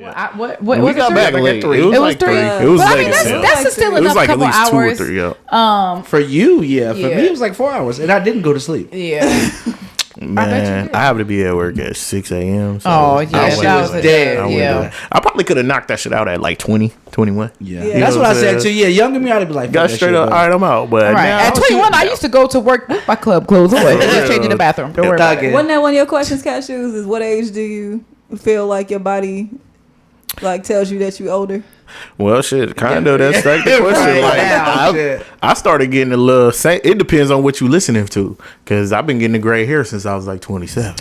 What we was got it? back late. It was like 3. It was But I late mean, as hell. that's still It was enough like at couple least 2 or hours. 3. Yeah. For you, yeah. For Yeah. me, it was like 4 hours, and I didn't go to sleep. Yeah. Man, I have to be at work at 6 a.m. So Oh, yeah, I that was dead. I wouldn't Yeah. do it. I probably could have knocked that shit out at like 20, 21. Yeah, Yeah. that's You know what I what I'm said saying? too. Yeah, younger me, I'd be like, Got straight up. All right, I'm out. But Right. now, At 21, I used to go to work with my club clothes on. Just changing the bathroom. Don't worry about it. Wasn't that one of your questions, Cashews? Is what age do you feel like your body like tells you that you older? Well, shit, kind of. That's like the question. Like, I started getting a little. It depends on what you listening to, because I've been getting a gray hair since I was like 27.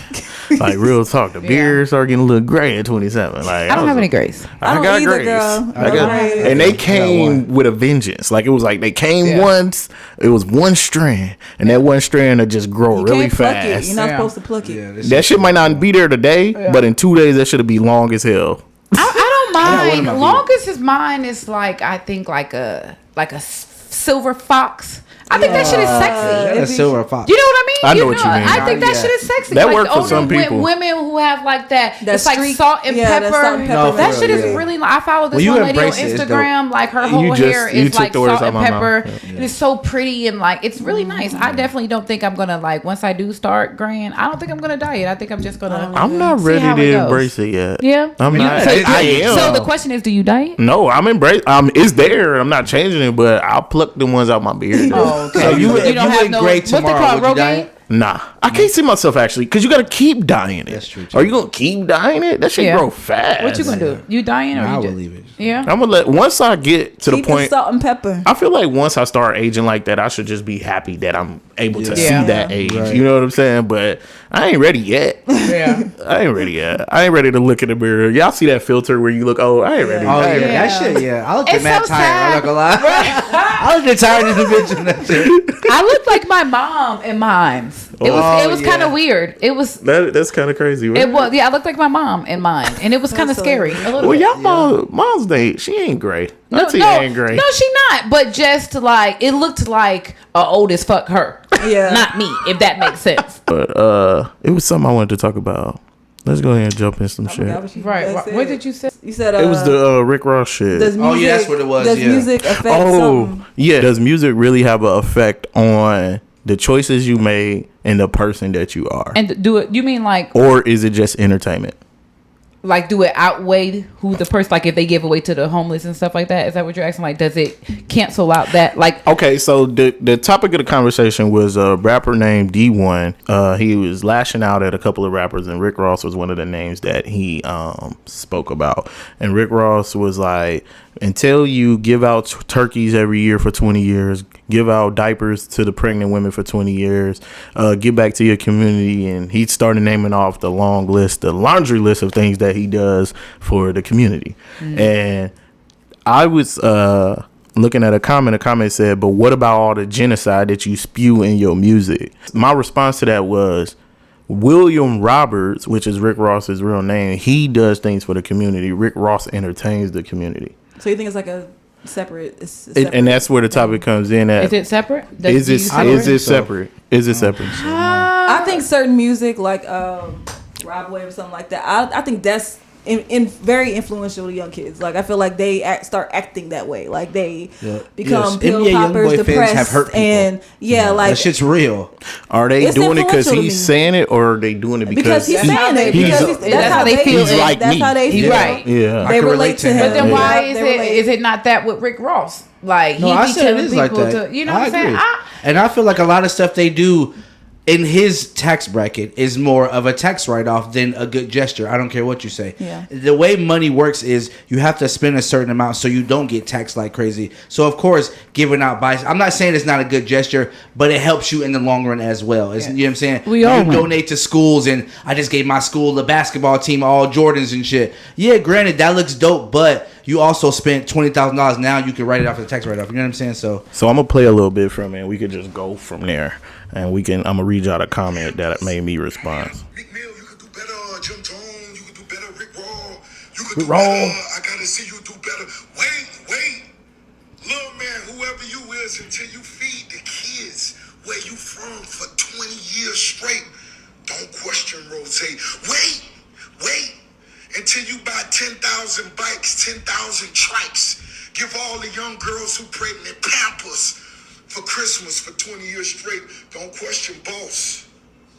Like real talk, the beard started getting a little gray at 27. Like I don't have any grays. I don't got either, grays. girl. I got, Grays. and they came with a vengeance. Like it was like they came once. It was one strand, and that one strand would just grow You really can't pluck fast. it. You're not supposed to pluck it. Yeah, That shit might not be there today, but in 2 days that should be long as hell. I don't mind. my Longest is mine is like I think like a silver fox. I think that shit is sexy. That's a silver fox. You know what I mean? I know what you mean. I think that Yeah. shit is sexy. That like work for older some people. Women who have like that. That It's like streak- salt and yeah, that pepper. salt and pepper. That for shit real, is yeah. really. I follow this When you one lady on embrace it, it's Instagram. Like her whole You hair you is took like the words salt and out my mouth. pepper. And it's so pretty and like it's really nice. I definitely don't think I'm gonna like once I do start graying. I don't think I'm gonna dye it. I think I'm just gonna. I'm not See ready how it to goes. embrace it yet. Yeah. I'm not. So, I am. So the question is, do you dye it? No, I'm embracing. It's there. I'm not changing it, but I'll pluck the ones out my beard. Oh, okay. So if you don't have went no. gray What's they tomorrow, called? would you dye Rogaine? it? Nah, I can't see myself actually, because you got to keep dyeing it. That's true, too. Are you gonna keep dyeing it? That shit Yeah. grow fast. What you gonna do? You dying or I you will just? leave it. Yeah. I'm gonna let once I get to Keep the point. salt and pepper. I feel like once I start aging like that, I should just be happy that I'm able to see Yeah. that age. Right. You know what I'm saying? But I ain't ready yet. Yeah. I ain't ready yet. I ain't ready to look in the mirror. Y'all see that filter where you look? Oh, I ain't ready. Oh I yeah, ain't ready. that shit. Yeah, I looked at It's Matt so tired. I'm sad. not gonna lie. I looked at tired as a bitch in that shit. I looked like my mom in mimes. It was Oh, kind of yeah. weird. It was. That's kind of crazy. Right? It was. Yeah, I looked like my mom in mine, and it was kind of scary. A little Well, bit. y'all mom's date, she ain't gray. No, Auntie no, ain't gray. no, she not. But just like it looked like a old as fuck her. Yeah. Not me, if that makes sense. But it was something I wanted to talk about. Let's go ahead and jump in some shit. Right. What did you say? You said It was the Rick Ross shit. Does music, Oh, yeah, that's what it was, Does yeah. music affect Oh, something? yeah. Does music really have an effect on the choices you made and the person that you are? And do it? You mean like Or is it just entertainment? do it outweigh who the person? Like if they give away to the homeless and stuff like that? Is that what you're asking? Like, does it cancel out that like? Okay, so the topic of the conversation was a rapper named D1. He was lashing out at a couple of rappers, and Rick Ross was one of the names that he spoke about. And Rick Ross was like, until you give out turkeys every year for 20 years, give out diapers to the pregnant women for 20 years, give back to your community. And he started naming off the laundry list of things that he does for the community. And I was looking at a comment said, but what about all the genocide that you spew in your music? My response to that was, William Roberts, which is Rick Ross's real name, he does things for the community. Rick Ross entertains the community. So you think it's like a separate? And that's where the topic comes in at. Is it separate? Is it separate? Is it separate? I think certain music like Rob Wave or something like that. I think that's in very influential to young kids. Like I feel like they start acting that way. Like they become pill NBA poppers, Youngboy fans depressed, have hurt people. and like that shit's real. Are they It's doing it because influential to he's me. saying it, or are they doing it because he's saying it. he's- Because that's how they feel. He's like That's me. how they feel. Right. Yeah. They can relate relate to to him. him. But then Yeah. why They is it not that with Rick Ross? Like No, he I be said it telling is like people that. to, you know I what I'm saying? agree. I, And I feel like a lot of stuff they do in his tax bracket is more of a tax write-off than a good gesture. I don't care what you say. Yeah. The way money works is you have to spend a certain amount so you don't get taxed like crazy. So, of course, giving out buys. I'm not saying it's not a good gesture, but it helps you in the long run as well. You know what I'm saying? We all you win. donate to schools, and I just gave my school the basketball team all Jordans and shit. Yeah, granted, that looks dope, but you also spent $20,000. Now you can write it off as a tax write-off. You know what I'm saying? So I'm gonna play a little bit from it, and we could just go from there. And I'm gonna read y'all a comment that made me respond. Meek Mill, you could do better. Jim Tone, you could do better. Rick Raw, you could do Raw. better. I gotta see you do better. Wait, little man, whoever you is, until you feed the kids where you from for 20 years straight. Don't question rotate. Wait. until you buy 10,000 bikes, 10,000 trikes. Give all the young girls who pregnant Pampers for Christmas for 20 years straight. Don't question boss.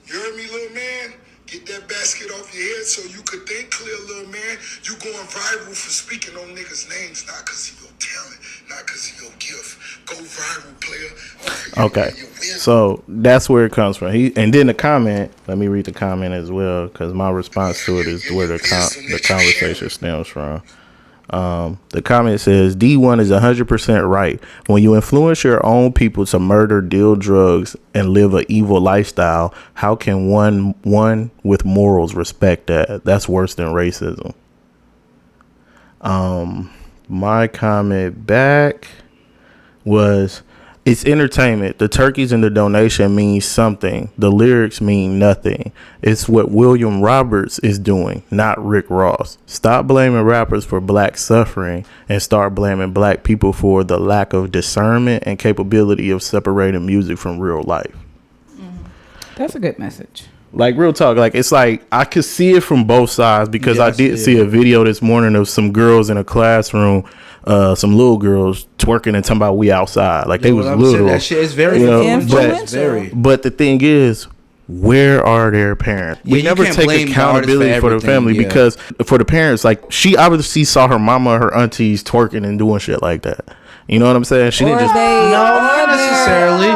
You heard me, little man? Get that basket off your head so you could think clear, little man. You going viral for speaking on niggas' names, not because of your talent, not because of your gift. Go viral, player. Okay, so that's where it comes from. And then the comment. Let me read the comment as well, because my response to it is where the conversation stems from. The comment says D1 is 100% right. When you influence your own people to murder, deal drugs, and live an evil lifestyle, how can one with morals respect that? That's worse than racism. My comment back was, it's entertainment. The turkeys and the donation means something. The lyrics mean nothing. It's what William Roberts is doing, not Rick Ross. Stop blaming rappers for black suffering and start blaming black people for the lack of discernment and capability of separating music from real life. That's a good message. Like, real talk, like, it's like I could see it from both sides, because I did see a video this morning of some girls in a classroom, some little girls twerking and talking about we outside. Like, they was little. That shit is very influential. But the thing is, where are their parents? We never take accountability for the family, because for the parents, like, she obviously saw her mama or her aunties twerking and doing shit like that. You know what I'm saying? She didn't just not necessarily.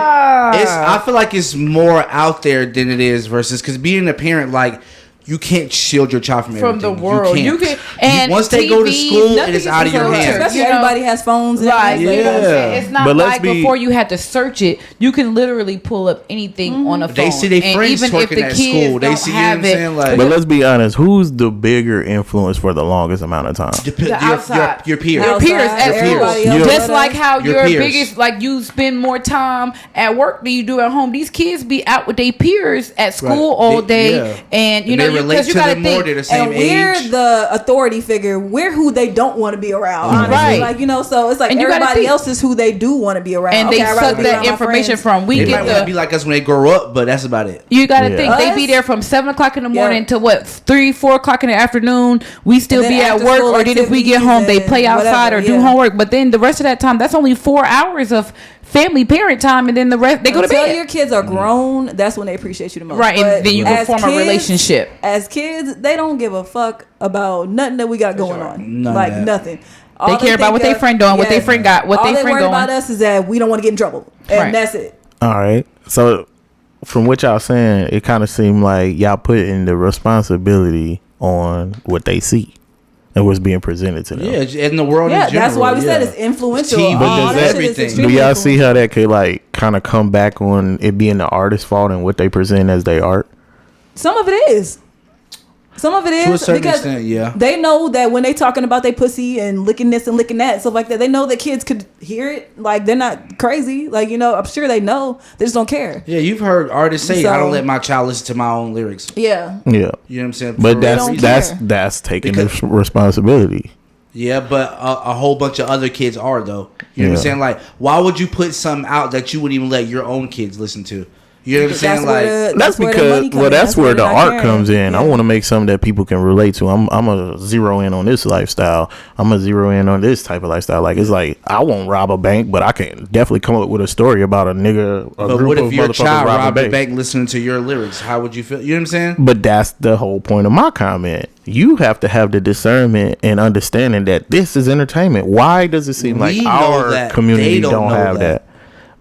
I feel like it's more out there than it is versus, because being a parent, like, you can't shield your child from everything. The world. You can, and once they go to school, it is out of your hands. Especially everybody has phones. Right. It's not like before you had to search it. You can literally pull up anything on a phone. They see their friends twerking at school. They see, you know what I'm saying? Like, but let's be honest. Who's the bigger influence for the longest amount of time? Your peers. Your peers at school. Just like how your peers. biggest, like, you spend more time at work than you do at home. These kids be out with their peers at school all day. And, you know, because you got to think, and we're the authority figure. We're who they don't want to be around. Honestly. Right. Like, you know, so it's like and everybody else is who they do want to be around. And they suck that information from. They might want to be like us when they grow up, but that's about it. You got to think they be there from 7 o'clock in the morning to what, 3, 4 o'clock in the afternoon. We still be at work, or then if we get home, they play outside or do homework. But then the rest of that time, that's only 4 hours of family parent time, and then the rest they go to bed. Until your kids are grown, that's when they appreciate you the most. Right, and then you can form a relationship. As kids, they don't give a fuck about nothing that we got going on. Nothing. They care about what their friend doing, what their friend got, what their friend going. All they worry about us is that we don't want to get in trouble, and that's it. All right. So, from what y'all saying, it kind of seemed like y'all putting the responsibility on what they see and what's being presented to them. Yeah, in the world in general. That's why we said it's influential. TV, but does everything. Do y'all see how that could, like, kind of come back on it being the artist's fault and what they present as their art? Some of it is. Some of it is to a certain because extent, they know that when they talking about their pussy and licking this and licking that and stuff like that, they know that kids could hear it. Like, they're not crazy. Like, you know, I'm sure they know. They just don't care. Yeah, you've heard artists say, "I don't let my child listen to my own lyrics." Yeah. Yeah. You know what I'm saying? But that's taking the responsibility. Yeah, but a whole bunch of other kids are, though. You know what I'm saying? Like, why would you put something out that you wouldn't even let your own kids listen to? You know what I'm saying? Like, that's because that's where the art comes in. I want to make something that people can relate to. I'm a zero in on this lifestyle. I'm a zero in on this type of lifestyle. Like, it's like, I won't rob a bank, but I can definitely come up with a story about a nigga. But what if your child robbed a bank listening to your lyrics? How would you feel? You know what I'm saying? But that's the whole point of my comment. You have to have the discernment and understanding that this is entertainment. Why does it seem like our community don't have that?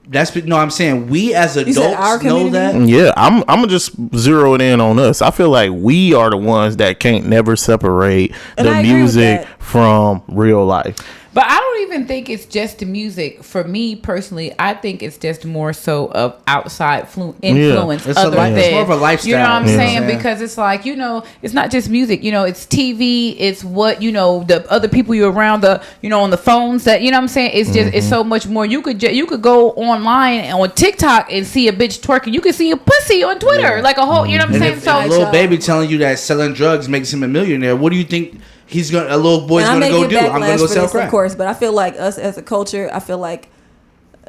I'm saying we as adults know that. Yeah, I'm gonna just zero it in on us. I feel like we are the ones that can't never separate the music from real life. But I don't even think it's just the music. For me personally, I think it's just more so of outside influence. It's more of a lifestyle. You know what I'm saying? Because it's like, you know, it's not just music. You know, it's TV. It's what, you know, the other people you're around, you know, on the phones. That, you know what I'm saying? It's just it's so much more. You could go online and on TikTok and see a bitch twerking. You could see a pussy on Twitter, like a whole. You know what I'm saying? So a little baby telling you that selling drugs makes him a millionaire. What do you think? A little boy's going to go do? I'm going to go sell crack. Of course, but I feel like us as a culture, I feel like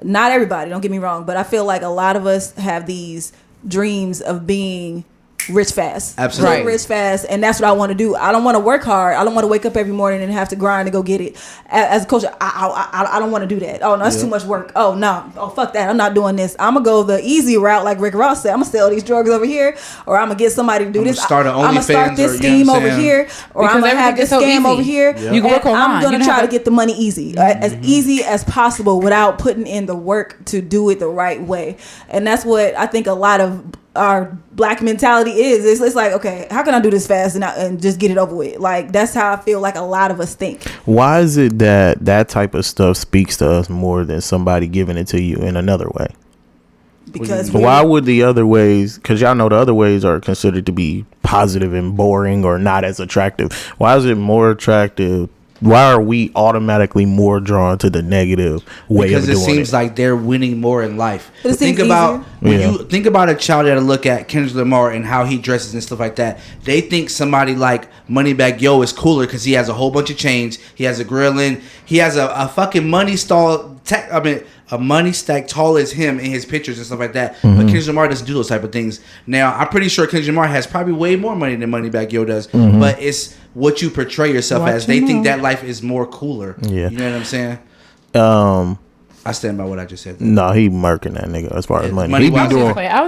not everybody, don't get me wrong, but I feel like a lot of us have these dreams of being rich fast. Absolutely. Get rich fast, and that's what I want to do. I don't want to work hard. I don't want to wake up every morning and have to grind to go get it. As a coach, I don't want to do that. Oh no, that's too much work. Oh no, oh fuck that. I'm not doing this. I'm gonna go the easy route, like Rick Ross said. I'm gonna sell these drugs over here, or I'm gonna get somebody to do this. I'm gonna start this scheme over here, or I'm gonna have this scam over here. You can work online. I'm gonna try to get the money easy, as easy as possible, without putting in the work to do it the right way. And that's what I think a lot of our black mentality is. It's like, okay, how can I do this fast and just get it over with? Like, that's how I feel like a lot of us think. Why is it that type of stuff speaks to us more than somebody giving it to you in another way? Because why would the other ways, because y'all know the other ways are considered to be positive and boring or not as attractive. Why is it more attractive? Why are we automatically more drawn to the negative way of doing it? Because it seems like they're winning more in life. Think about easier. you think about a child that'll look at Kendrick Lamar and how he dresses and stuff like that. They think somebody like Moneybagg Yo is cooler because he has a whole bunch of chains. He has a grilling. He has a fucking money stall. A money stack tall as him in his pictures and stuff like that. But Kendrick Lamar doesn't do those type of things. Now, I'm pretty sure Kendrick Lamar has probably way more money than Moneybagg Yo does. But it's what you portray yourself as. They think that life is more cooler. Yeah. You know what I'm saying? I stand by what I just said. No, he murking that nigga as far as money. Money He be wise.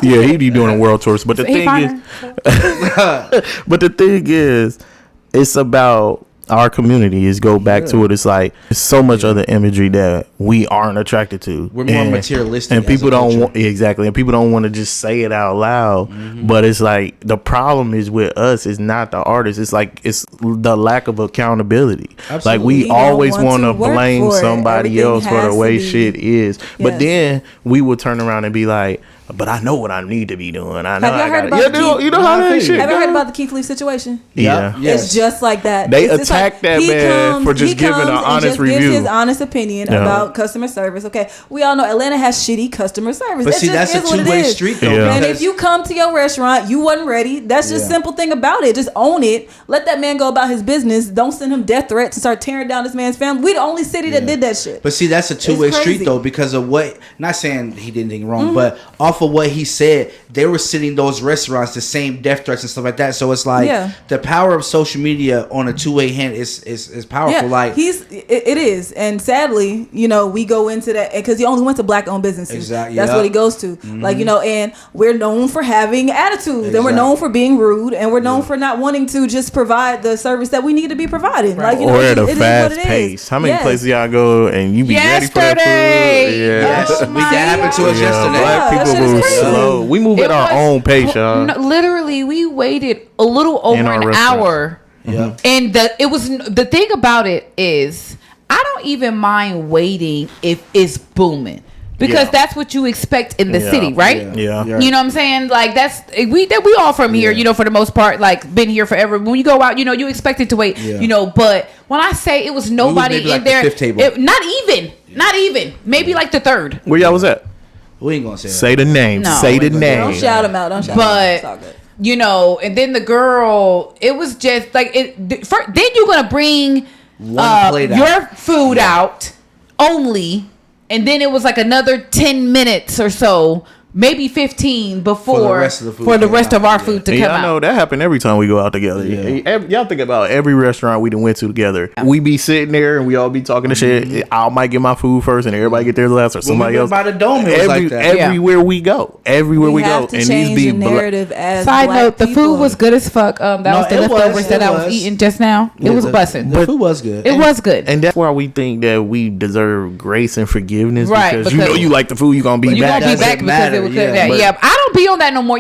doing, he be doing a world tours. But the thing is, it's about our community. Is go back to it. It's like there's so much other imagery that we aren't attracted to. We're more materialistic, and people as a don't culture. want exactly, and people don't want to just say it out loud. But it's like the problem is with us. It's not the artist. It's like it's the lack of accountability. Absolutely. Like we We don't always want want to to work blame for it. somebody Everything else for has the way to be- shit is. But Yes. then we would turn around and be like, "But I know what I need to be doing. I know Have y'all I heard got about the you know how that shit Have you heard go? about the Keith Lee situation? Yeah. Yes. It's just like that. They It's just attacked that he man for just he giving an comes and honest just review. Gives his honest opinion Yeah. about customer service. Okay, we all know Atlanta has shitty customer service. But It see, just that's a is what it two-way is. street, though. Yeah. And because- if you come to your restaurant, you wasn't ready. That's just Yeah. simple thing about it. Just own it. Let that man go about his business. Don't send him death threats and start tearing down this man's family. We the only city that did that shit. But see, that's a two-way It's street crazy. though, because of what. Not saying he did anything wrong, but off of what he said, they were sitting those restaurants the same death threats and stuff like that. So it's like Yeah. the power of social media on a two-way hand is powerful. Like it is, and sadly, we go into that because he only went to black-owned businesses. Exactly, That's yeah. what he goes to. Like and we're known for having attitudes, and we're Exactly. known for being rude, and we're known for not wanting to just provide the service that we need to be providing. Like Or at a it is fast what it is. pace. How many Yes. places y'all go and you be ready for that Yesterday. food? Yeah. yes, Oh that happened to us Yeah, yesterday. black Yeah, that people shit is move crazy. slow. We move at our own pace, y'all. No, literally, we waited a little over our an restaurant. hour. Yeah. And the thing about it is, I don't even mind waiting if it's booming. Because Yeah. that's what you expect in the Yeah. city, right? Yeah. You know what I'm saying? Like we all from here, for the most part, like been here forever. When you go out, you expect it to wait, Yeah. But when I say it was nobody maybe in like the there, fifth table. not even, maybe like the third. Where y'all was at? We ain't gonna say that. Say the name. No. Say the Don't name. Don't shout him out. Don't shout him out. It's all But good. and then the girl, it was just like it. Then you're gonna bring One plate out. your food out only, and then it was like another 10 minutes or so, maybe 15 before For the rest of the food for the came rest out, of our yeah. food to And come y'all know out. that happen every time we go out together. Yeah. Y'all think about every restaurant we done went to together. We be sitting there and we all be talking to shit. I might get my food first and everybody get theirs last, or somebody went else. by the dome, it was like that. Everywhere we go, everywhere we have go, to and change these the be narrative as Side black note: the people. food was good as fuck. That No, was the it was, leftovers that it I was was. eating just now. It was busting. The food was good. It was good. And that's why we think that we deserve grace and forgiveness, Right, because because you like the food, you gonna be You back. gonna be Doesn't back because matter, it was yeah. good. Yeah, But- yeah, I don't be on that no more.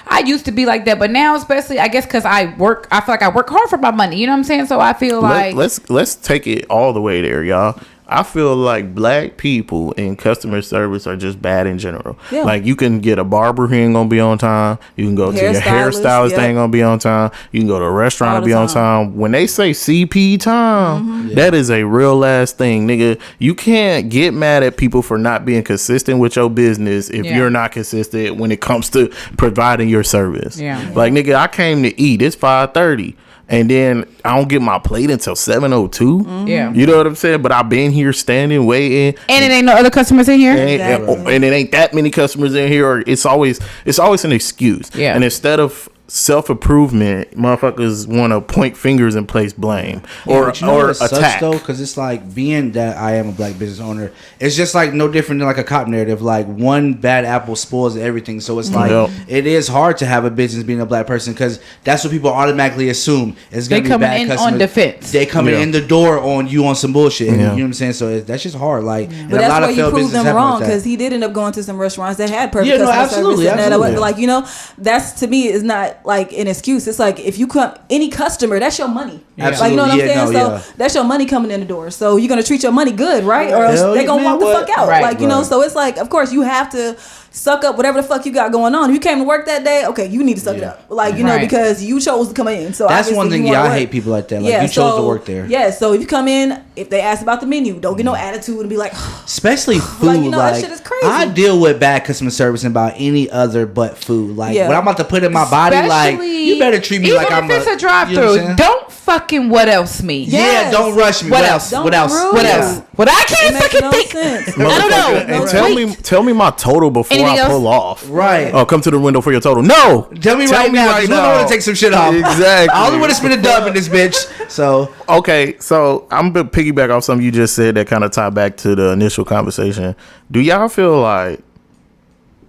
I used to be like that, but now especially I guess because I feel like I work hard for my money. You know what I'm saying? So I feel like Let's take it all the way there, y'all. I feel like black people in customer service are just bad in general. Yeah. Like you can get a barber, he ain't gonna be on time. You can go to your Hairstylist, hairstylist, yep. they ain't gonna be on time. You can go to a restaurant All and the be on time. time. When they say CP time, that is a real ass thing, nigga. You can't get mad at people for not being consistent with your business if Yeah. you're not consistent when it comes to providing your service. Yeah. Like nigga, I came to eat. It's 5:30. And then I don't get my plate until 7:02. Yeah. You know what I'm saying? But I've been here standing, waiting. and it ain't no other customers in here. And it ain't that many customers in here. Or it's always an excuse. Yeah. And instead of self-improvement, motherfuckers want to point fingers and place blame or attack. Though, because it's like being that I am a black business owner, it's just like no different than like a cop narrative. Like one bad apple spoils everything. So it's like it is hard to have a business being a black person because that's what people automatically assume is going to be bad customers. On defense. They coming in the door on you on some bullshit. And, you know what I'm saying? So that's just hard. Like, but that's why you prove them wrong because he did end up going to some restaurants that had perfect customer service. Absolutely. Like, you know, that's to me is not like an excuse. It's like if you come any customer, that's your money. Absolutely. Like, you know what I'm saying? So that's your money coming in the door. So you're gonna treat your money good, right? Or else they're gonna walk the fuck out. Right. Like, you know, so it's like, of course, you have to suck up whatever the fuck you got going on. If you came to work that day, okay, you need to suck it up. Like, you know, because you chose to come in. So that's one thing. I hate people like that. Like, you chose to work there. Yeah. So if you come in, if they ask about the menu, don't get no attitude and be like, especially food. Like, you know, that shit is crazy. I deal with bad customer service about any other but food. Like when I'm about to put in my body, like you better treat me like I'm even if it's a drive-through. You know don't fucking what else me. Yeah, don't rush me. What else? What else? What else? What I can't fucking think. I don't know. And tell me my total before I pull off. Right. Oh, come to the window for your total. No. Tell me right now. I want to take some shit off. Exactly. I only want to spend a dub in this bitch. So okay, so I'm gonna piggyback off something you just said that kind of tie back to the initial conversation. Do y'all feel like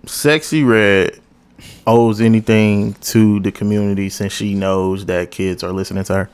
Sexy Red owes anything to the community since she knows that kids are listening to her?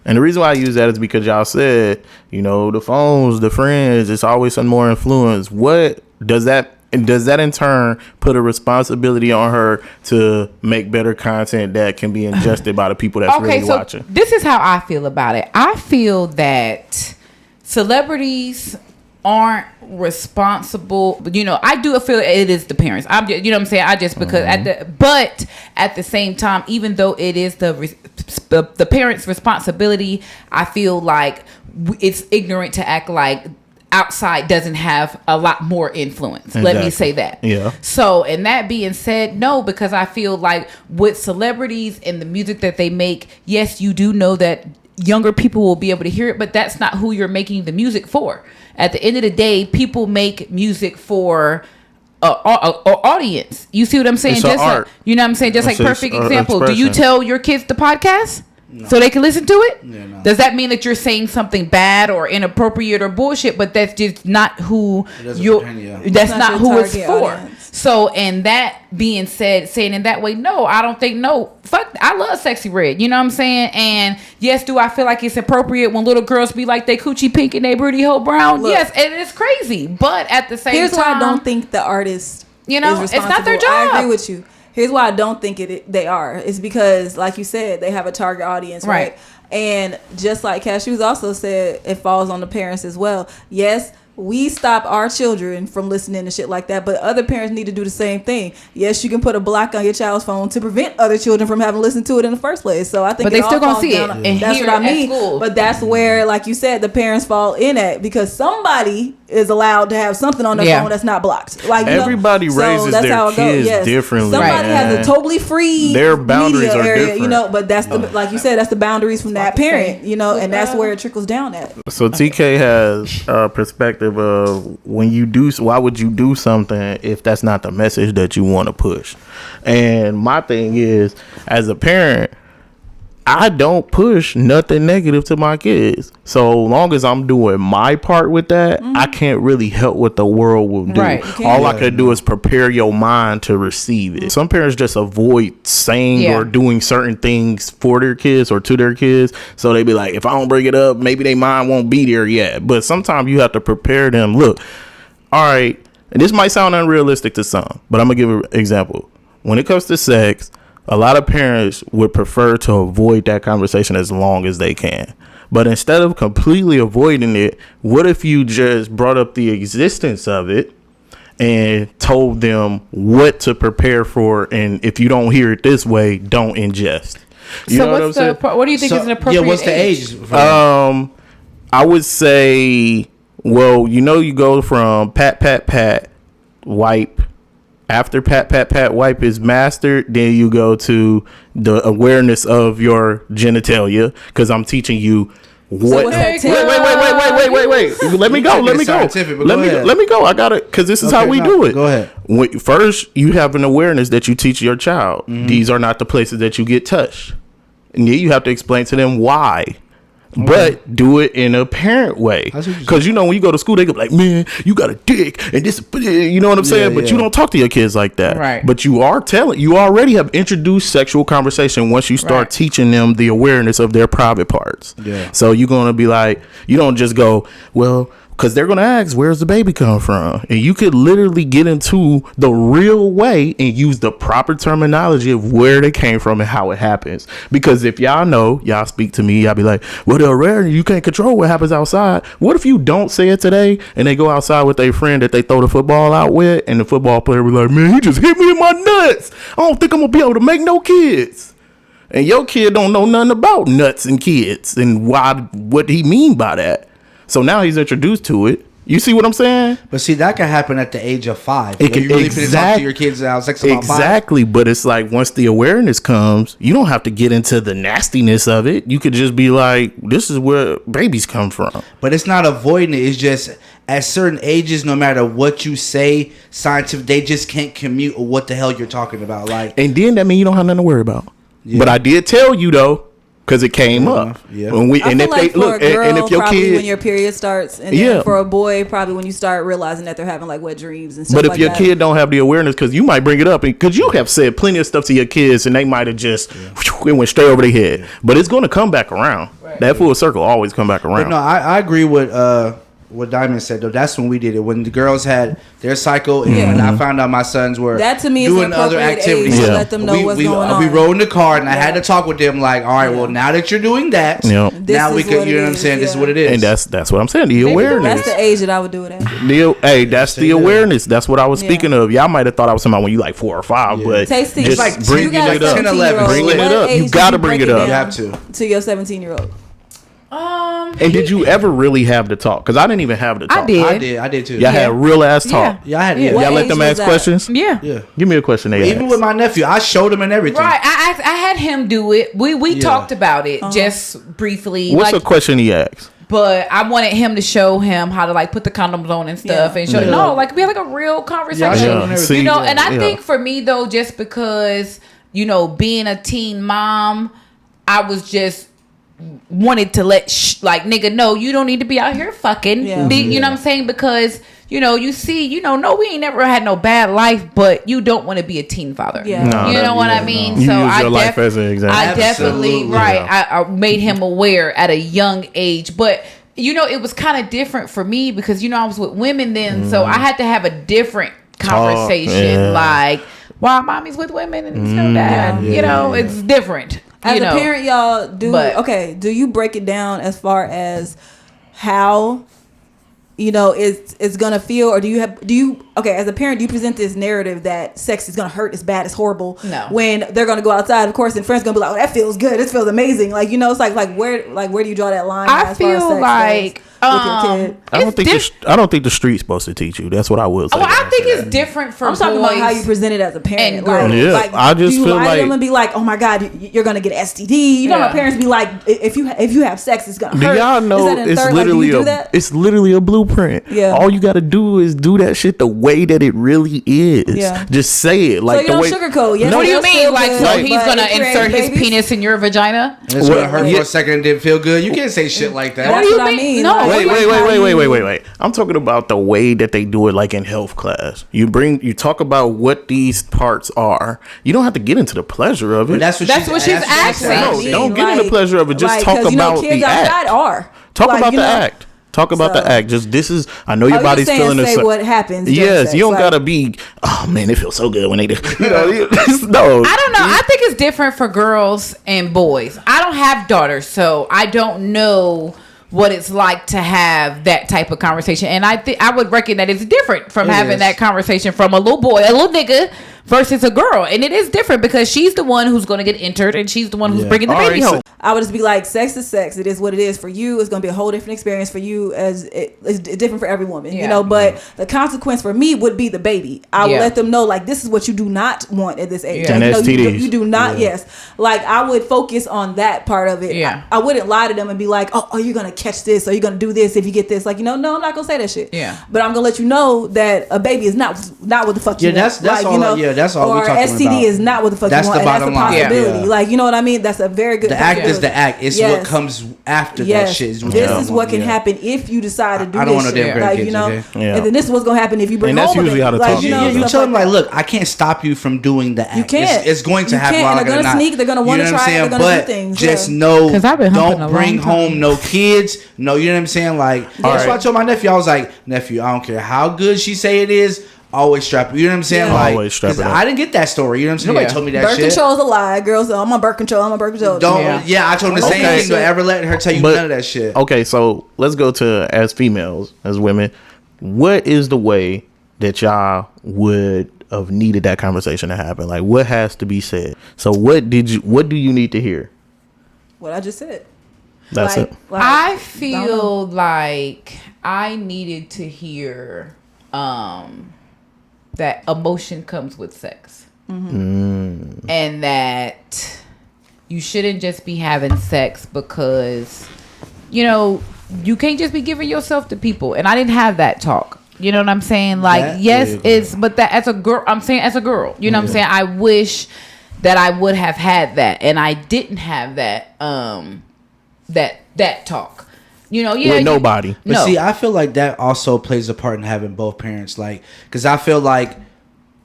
And the reason why I use that is because y'all said, you know, the phones, the friends, it's always some more influence. What does that in turn put a responsibility on her to make better content that can be ingested by the people that's really watching? This is how I feel about it. I feel that celebrities aren't responsible. You know, I do feel it is the parents. I'm just, you know what I'm saying? I just because but at the same time, even though it is the parents' responsibility, I feel like it's ignorant to act like outside doesn't have a lot more influence. Exactly. Let me say that. Yeah. So, and that being said, no, because I feel like with celebrities and the music that they make, yes, you do know that younger people will be able to hear it, but that's not who you're making the music for. At the end of the day, people make music for a audience. You see what I'm saying? It's just art. Like, you know what I'm saying? Just like perfect example. Expression. Do you tell your kids the podcast? No. So they can listen to it? Yeah, no. Does that mean that you're saying something bad or inappropriate or bullshit? But that's just not who you're. That's not who it's for. Audience. So, and that being said, saying in that way, no, I don't think fuck. I love Sexy Red. You know what I'm saying? And yes, do I feel like it's appropriate when little girls be like they coochie pink and they booty hole brown? Look, yes, it is crazy. But at the same time, here's why I don't think the artist, you know, is it's not their job. I agree with you. Here's why I don't think they are. It's because, like you said, they have a target audience, right? And just like Cashews also said, it falls on the parents as well. Yes, we stop our children from listening to shit like that, but other parents need to do the same thing. Yes, you can put a block on your child's phone to prevent other children from having listened to it in the first place. So I think, but they still gonna see it, and that's what I mean. But that's where, like you said, the parents fall in at because somebody is allowed to have something on their phone that's not blocked. Like everybody raises their kids differently. Somebody has a totally free their boundaries are area, different. you know. But that's the like you said, that's the boundaries from that parent, you know, and that's where it trickles down at. So TK has a perspective of why would you do something if that's not the message that you want to push? And my thing is, as a parent, I don't push nothing negative to my kids. So long as I'm doing my part with that, I can't really help what the world will do. Right. All I can do is prepare your mind to receive it. Some parents just avoid saying or doing certain things for their kids or to their kids. So they be like, if I don't bring it up, maybe their mind won't be there yet. But sometimes you have to prepare them. Look, all right, and this might sound unrealistic to some, but I'm going to give an example. When it comes to sex, a lot of parents would prefer to avoid that conversation as long as they can. But instead of completely avoiding it, what if you just brought up the existence of it and told them what to prepare for? And if you don't hear it this way, don't ingest. You know what do you think is an appropriate what's the age? I would say, well, you go from pat, wipe. After pat, wipe is mastered, then you go to the awareness of your genitalia, because I'm teaching you What? what's that Wait. Let me go. Let me go. I got it because this is how we do it. Go ahead. First, you have an awareness that you teach your child. These are not the places that you get touched, and then you have to explain to them why. Okay. But do it in a parent way, because when you go to school, they go like, "Man, you got a dick," and this, you know what I'm saying. But you don't talk to your kids like that, right? But you already have introduced sexual conversation once you start teaching them the awareness of their private parts. Yeah. So you're gonna be like, you don't just go, well, because they're going to ask, where's the baby come from? And you could literally get into the real way and use the proper terminology of where they came from and how it happens. Because if y'all speak to me, y'all be like, well, they're rare and you can't control what happens outside. What if you don't say it today and they go outside with their friend that they throw the football out with, and the football player be like, man, he just hit me in my nuts. I don't think I'm going to be able to make no kids. And your kid don't know nothing about nuts and kids and what he mean by that. So now he's introduced to it. You see what I'm saying? But see, that can happen at the age of 5. You really finna talk to your kids about sex about 5. Exactly, but it's like once the awareness comes, you don't have to get into the nastiness of it. You could just be like, this is where babies come from. But it's not avoiding it. It's just at certain ages, no matter what you say, scientific, they just can't commute what the hell you're talking about. And then that means you don't have nothing to worry about. Yeah. But I did tell you though, because it came up. Yeah. And if like for a girl, and if your kid, when your period starts, and then for a boy, probably when you start realizing that they're having like wet dreams and stuff. But if your kid don't have the awareness, because you might bring it up, because you have said plenty of stuff to your kids, and they might have just it went straight over their head. But it's going to come back around. Right. That full circle always come back around. But no, I agree with what Diamond said though. That's when we did it, when the girls had their cycle, and when I found out my sons were that to me doing other activities to let them know what's going on. We rode in the car, and I had to talk with them like, all right, well, now that you're doing that, now we can, you know what I'm saying, this is what it is. And that's what I'm saying, the awareness. That's the age that I would do it at. That's the awareness. That's what I was speaking of. Y'all might have thought I was talking about when you like 4 or 5, but Tasty, just like bringing it up. 10, 11. Bringing it up. You got to bring it up. You have to your 17-year-old. And did you ever really have the talk? Because I didn't even have the talk. I did too. Y'all had real ass talk. Yeah, I had. Y'all let them ask questions. Yeah. Give me a question. Even with my nephew, I showed him and everything. Right. I had him do it. We talked about it just briefly. What's the question he asked? But I wanted him to show him how to like put the condoms on and stuff, and show we had like a real conversation. You know, and I think for me though, just because being a teen mom, I was just wanted to let nigga know you don't need to be out here fucking. You know what I'm saying? Because you see, no, we ain't never had no bad life, but you don't want to be a teen father. Yeah. No, you know what I mean? No. So use your life as an example. I definitely I made him aware at a young age, but it was kind of different for me because I was with women then, so I had to have a different conversation, like why mommy's with women and it's no dad. It's different. As a parent, y'all do you break it down as far as how it's gonna feel, or do you as a parent, do you present this narrative that sex is gonna hurt, it's bad, it's horrible? No. When they're gonna go outside, of course, and friends gonna be like, oh, that feels good, this feels amazing, it's like where do you draw that line? I feel like with your kid? I don't think the street's supposed to teach you. That's what I will say. Well, I think it's different for I'm talking boys about how you present it as a parent and girls. I just do you feel lie to like them and be like, oh my god, you're gonna get STD. How parents be like, if you have sex, it's gonna hurt. Do y'all know it's literally a blueprint? Yeah. All you gotta do is do that shit the way that it really is. Yeah. Just say it like so the way. Sugarcoat. Yes, what do you mean? Like, so he's gonna insert his babies? penis in your vagina? And it's gonna hurt for a second and didn't feel good. You can't say shit like that. That's what I mean. No. Wait. I'm talking about the way that they do it, like in health class. You talk about what these parts are. You don't have to get into the pleasure of it. But that's what she's asking. No, don't get into the pleasure of it. Just talk about kids the act. Outside are. Talk about the act. Talk about the act. Just this is. I know your body's feeling this. Say what happens. Yes, you don't gotta be. Oh man, it feels so good when they do. No. I don't know. I think it's different for girls and boys. I don't have daughters, so I don't know what it's like to have that type of conversation, and I would reckon that it's different from having that conversation from a little boy, a little nigga, versus a girl. And it is different because she's the one who's going to get entered and she's the one who's bringing the baby home. I would just be like, sex is sex. It is what it is for you. It's going to be a whole different experience for you, as it's different for every woman, you know. But the consequence for me would be the baby. I would let them know, like, this is what you do not want at this age. And like, you do not. Yes, like I would focus on that part of it. I wouldn't lie to them and be like, oh, you're gonna catch this, or you're gonna do this if you get this. Like, no, I'm not gonna say that shit. But I'm gonna let you know that a baby is not what the fuck you want. That's like, all. You know, That's all we're talking STD about. is not what the fuck that's you want. The bottom that's a possibility. line. Like, you know what I mean? That's a very good. The act is the act. It's what comes after that shit. This is what can happen if you decide to do this. I don't want no damn like, grandkids, you know, okay? and then this is what's gonna happen if you bring and that's home usually how to talk. You know, you tell them like, look, I can't stop you from doing the act. You can't. It's going to happen. And they're gonna sneak. They're gonna want to try. They're gonna do things. Just know, don't bring home no kids. No, you know what I'm saying? Like, that's why I told my nephew. I was like, nephew, I don't care how good she say it is. Always strap it. You know what I'm saying? Like, always strap it up. I didn't get that story. You know what I'm saying? Nobody told me that birth shit. Birth control is a lie. Girls, I'm on birth control. I told them the same thing. Don't ever let her tell you none of that shit. Okay, so let's go to, as females, as women, what is the way that y'all would have needed that conversation to happen? Like, what has to be said? So what do you need to hear? What I just said. That's it. Like, I feel like I needed to hear that emotion comes with sex. And that you shouldn't just be having sex because, you know, you can't just be giving yourself to people. And I didn't have that talk. You know what I'm saying? Like, but that as a girl, I'm saying as a girl, you know what I'm saying? I wish that I would have had that, and I didn't have that, that talk. You know, with nobody. But see, I feel like that also plays a part in having both parents. Like, because I feel like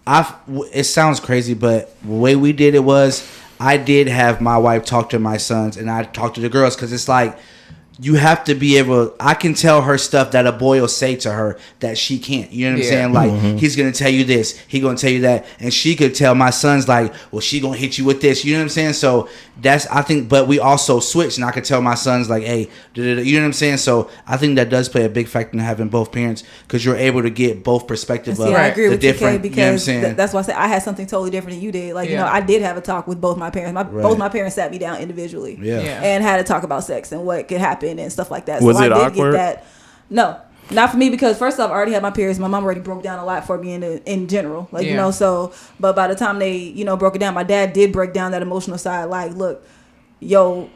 it sounds crazy, but the way we did it was I did have my wife talk to my sons, and I talked to the girls, because it's like, you have to be able, I can tell her stuff that a boy will say to her that she can't. You know what I'm saying? Like, he's going to tell you this, he going to tell you that. And she could tell my sons, like, well, she going to hit you with this. You know what I'm saying? So that's, I think, but we also switched, and I could tell my sons, like, hey, you know what I'm saying? So I think that does play a big factor in having both parents, because you're able to get both perspectives of I agree the with different, you, because you know what I'm saying? That's why I said I had something totally different than you did. Like, you know, I did have a talk with both my parents. Both my parents sat me down individually and had to talk about sex and what could happen and stuff like that. Was so it I did awkward? Get that. No, not for me, because first off, I already had my periods. My mom already broke down a lot for me in general. Like, you know, so, but by the time they, you know, broke it down, my dad did break down that emotional side. Like, look, yo,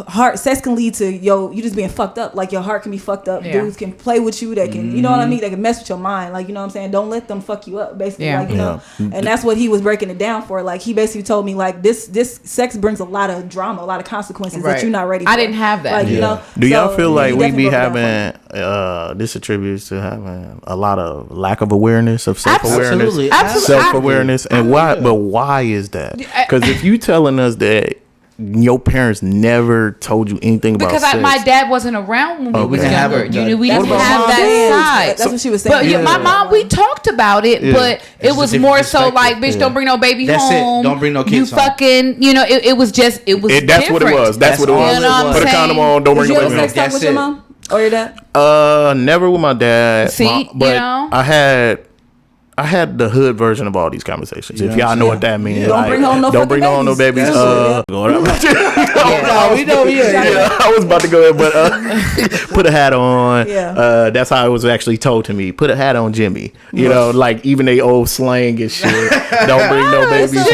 heart, sex can lead to you just being fucked up. Like, your heart can be fucked up. Dudes can play with you. They can, you know what I mean? They can mess with your mind. Like, you know what I'm saying? Don't let them fuck you up, basically. Like, you know, and that's what he was breaking it down for. Like, he basically told me, like, this sex brings a lot of drama, a lot of consequences that you're not ready for. I didn't have that. Like, you know, do y'all feel like we be having this attributes to having a lot of lack of awareness, of self-awareness, Absolutely. self-awareness, and why? But why is that? Because if you telling us that your parents never told you anything about because sex. My dad wasn't around when we was younger. We didn't What have about that side. That's what she was saying. But my mom, we talked about it, but it was more so like, bitch, don't bring no baby home. Don't bring no kids home. You fucking, you know, it was just, it was that's different. what it was. That's what it was. You know what I'm Put a saying? condom on. Don't bring no baby home. Did you have sex talk with your mom or your dad? Never with my dad. See, but you know? I had the hood version of all these conversations. If y'all know what that means, Don't bring home no babies. No, we know. Yeah, I was about to go ahead, but put a hat on. Yeah. That's how it was actually told to me. Put a hat on, Jimmy. You know, like even they old slang and shit. Don't bring no babies home.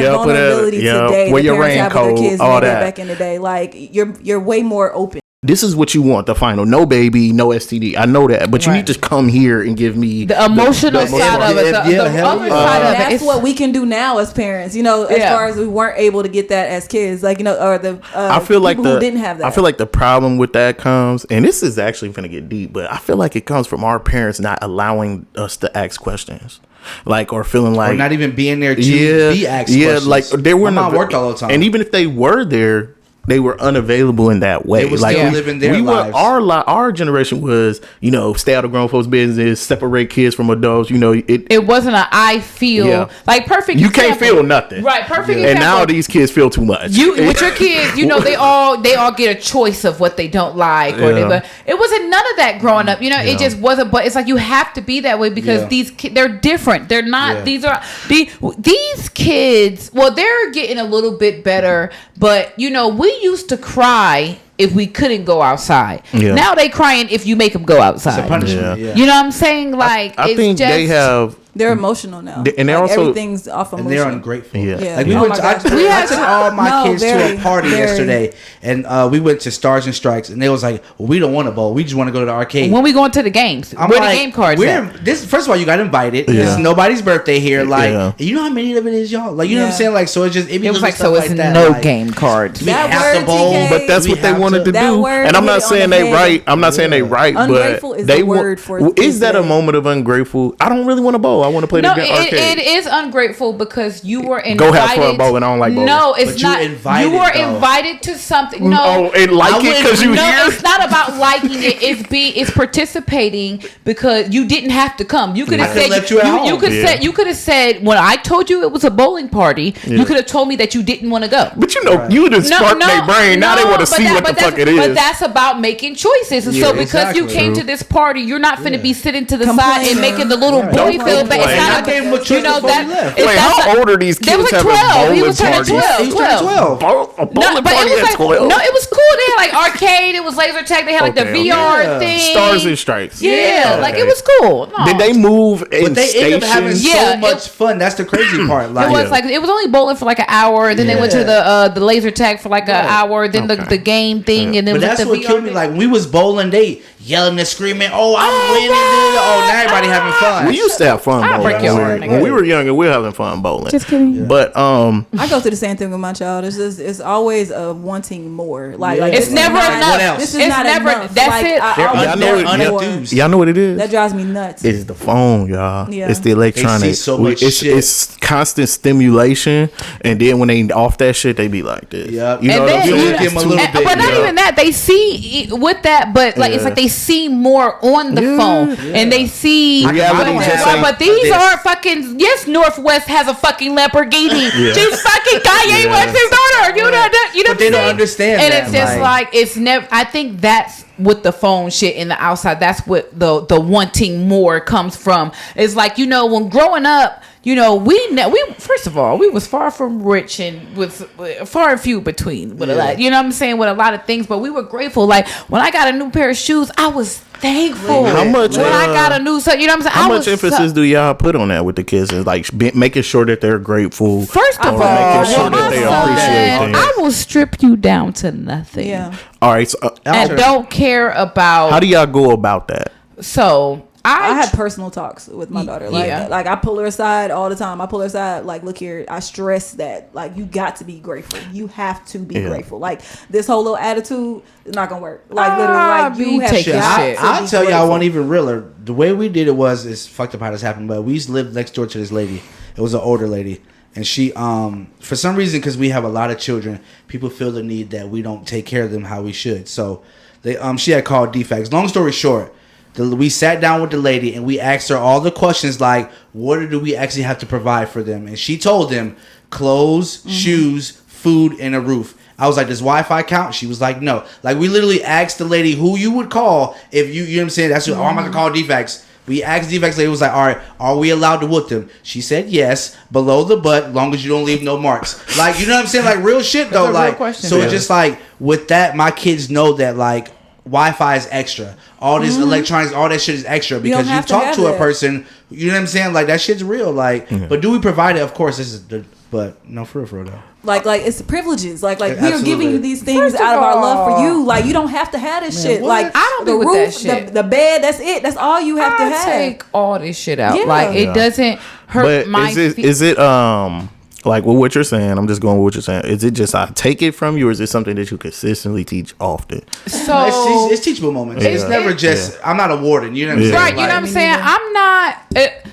Yeah, put wear your raincoat. All that. Back in the day, like you're way more open. This is what you want, the final. No baby, no STD. I know that. But you need to come here and give me the emotional side of it. The other side of it. That's what we can do now as parents, you know, as far as we weren't able to get that as kids. Like, you know, or the I feel like people who didn't have that. I feel like the problem with that comes, and this is actually going to get deep, but I feel like it comes from our parents not allowing us to ask questions. Like, or feeling like, or not even being there to be asked questions. like they were not worked all the time. And even if they were there, they were unavailable in that way. They were still living their lives. Our generation was, stay out of grown folks' business, separate kids from adults. It wasn't a I feel like perfect. You can't feel nothing, right? Perfect. And now these kids feel too much. With your kids, they all get a choice of what they don't like, or it wasn't none of that growing up. It just wasn't. But it's like you have to be that way because these kids, they're different. They're not. These kids. Well, they're getting a little bit better, but we used to cry if we couldn't go outside. Now they crying if you make them go outside. It's a punishment. Yeah. You know what I'm saying? Like I think they have. They're emotional now, and they're also everything's off emotion. And they're ungrateful. Yeah. Like I took all my kids to a party yesterday, and we went to Stars and Strikes, and they was like, well, "We don't want to bowl. We just want to go to the arcade." When we going to the games, where the game cards at? First of all, you got invited. This is nobody's birthday here. Like, you know how many of it is, y'all? Like, you know what I'm saying? Like, so it's just it was like so it's no game cards. We have to bowl, but that's what they wanted to do. And I'm not saying they right. I'm not saying they right, but they word for. Is that a moment of ungrateful? I don't really want to bowl. I want to play the game. It is ungrateful because you were invited. Go have fun bowling. I don't like bowling. No, it's not. You were invited to something. No, and like it because you here. No, it's not about liking it. It's participating because you didn't have to come. You could have said you could have said when I told you it was a bowling party. You could have told me that you didn't want to go. But you just sparked their brain. Now they want to see what the fuck it is. But that's about making choices. And so because you came to this party, you're not finna be sitting to the side and making the little boy feel bad. It's not how old are these kids? They was like 12. He was turning 12. A bowling party at 12. No, it was cool. They had like arcade. It was laser tag. They had like the VR thing. Stars and Strikes. Yeah, like it was cool. No. Did they move in But they stations? ended up having so much fun. That's the crazy part. Like, it was only bowling for like an hour. Then they went to the laser tag for like an hour. Then the game thing. And then but that's the what VR killed me. Like when we was bowling, they yelling and screaming. Oh, I'm winning! Oh, now everybody having fun. We used to have fun bowling. When we were younger, we were having fun bowling. Just kidding. Yeah. But I go through the same thing with my child. It's always wanting more. Like it's never enough. This is not never enough. That's like, it. Y'all know what it is? That drives me nuts. It's the phone, y'all. Yeah. It's the electronics. So much shit. It's constant stimulation, and then when they off that shit, they be like this. Yeah, you know what I'm saying? But not even that. They see with that, but like it's like they see more on the phone, and they see. But these are fucking. Yes, Northwest has a fucking Lamborghini. She's fucking Kanye West's daughter. You know. But they don't understand. And it's just like it's never. I think that's with the phone shit in the outside. That's what the wanting more comes from. It's like when growing up. We first of all, we was far from rich and was far and few between with a lot. You know what I'm saying? With a lot of things, but we were grateful. Like when I got a new pair of shoes, I was thankful. How much? When I got a new set, you know what I'm saying? How much emphasis do y'all put on that with the kids? Is like making sure that they're grateful. First of all, making sure that they appreciate things. I will strip you down to nothing. Yeah. All right. So, and don't care about. How do y'all go about that? So. I had personal talks with my daughter. Like I pull her aside all the time. I pull her aside. Like, look here. I stress that. Like, you got to be grateful. You have to be grateful. Like, this whole little attitude is not gonna work. Like, literally, like you have to. I'll tell y'all one even realer. The way we did it was fucked up how this happened. But we used to live next door to this lady. It was an older lady, and she for some reason, because we have a lot of children, people feel the need that we don't take care of them how we should. So they she had called defects. Long story short. We sat down with the lady and we asked her all the questions like, what do we actually have to provide for them? And she told them clothes, shoes, food, and a roof. I was like, does Wi-Fi count? She was like, no. Like, we literally asked the lady who you would call if you know what I'm saying? That's what, I'm not going to call defects. We asked defects lady, was like, all right, are we allowed to whoop them? She said yes, below the butt, long as you don't leave no marks. Like, you know what I'm saying? Like, real shit, though. Like, so it's just like, with that, my kids know that, like, Wi-Fi is extra. All this electronics, all that shit is extra because you talk to a person. You know what I'm saying? Like that shit's real. Like, but do we provide it? Of course, this is but no, for real though. Like it's privileges. Like we are giving you these things out of our love for you. Like you don't have to have this shit. What? Like I don't do with that shit. The bed. That's it. That's all you have to have. Take all this shit out. Yeah. Like it doesn't hurt my. Is it like with what you're saying, I'm just going with what you're saying. Is it just I take it from you, or is it something that you consistently teach often? So it's teachable moments. Yeah. It's never just I'm not a warden. You know what I'm saying? Right. You know what I'm saying? I'm not.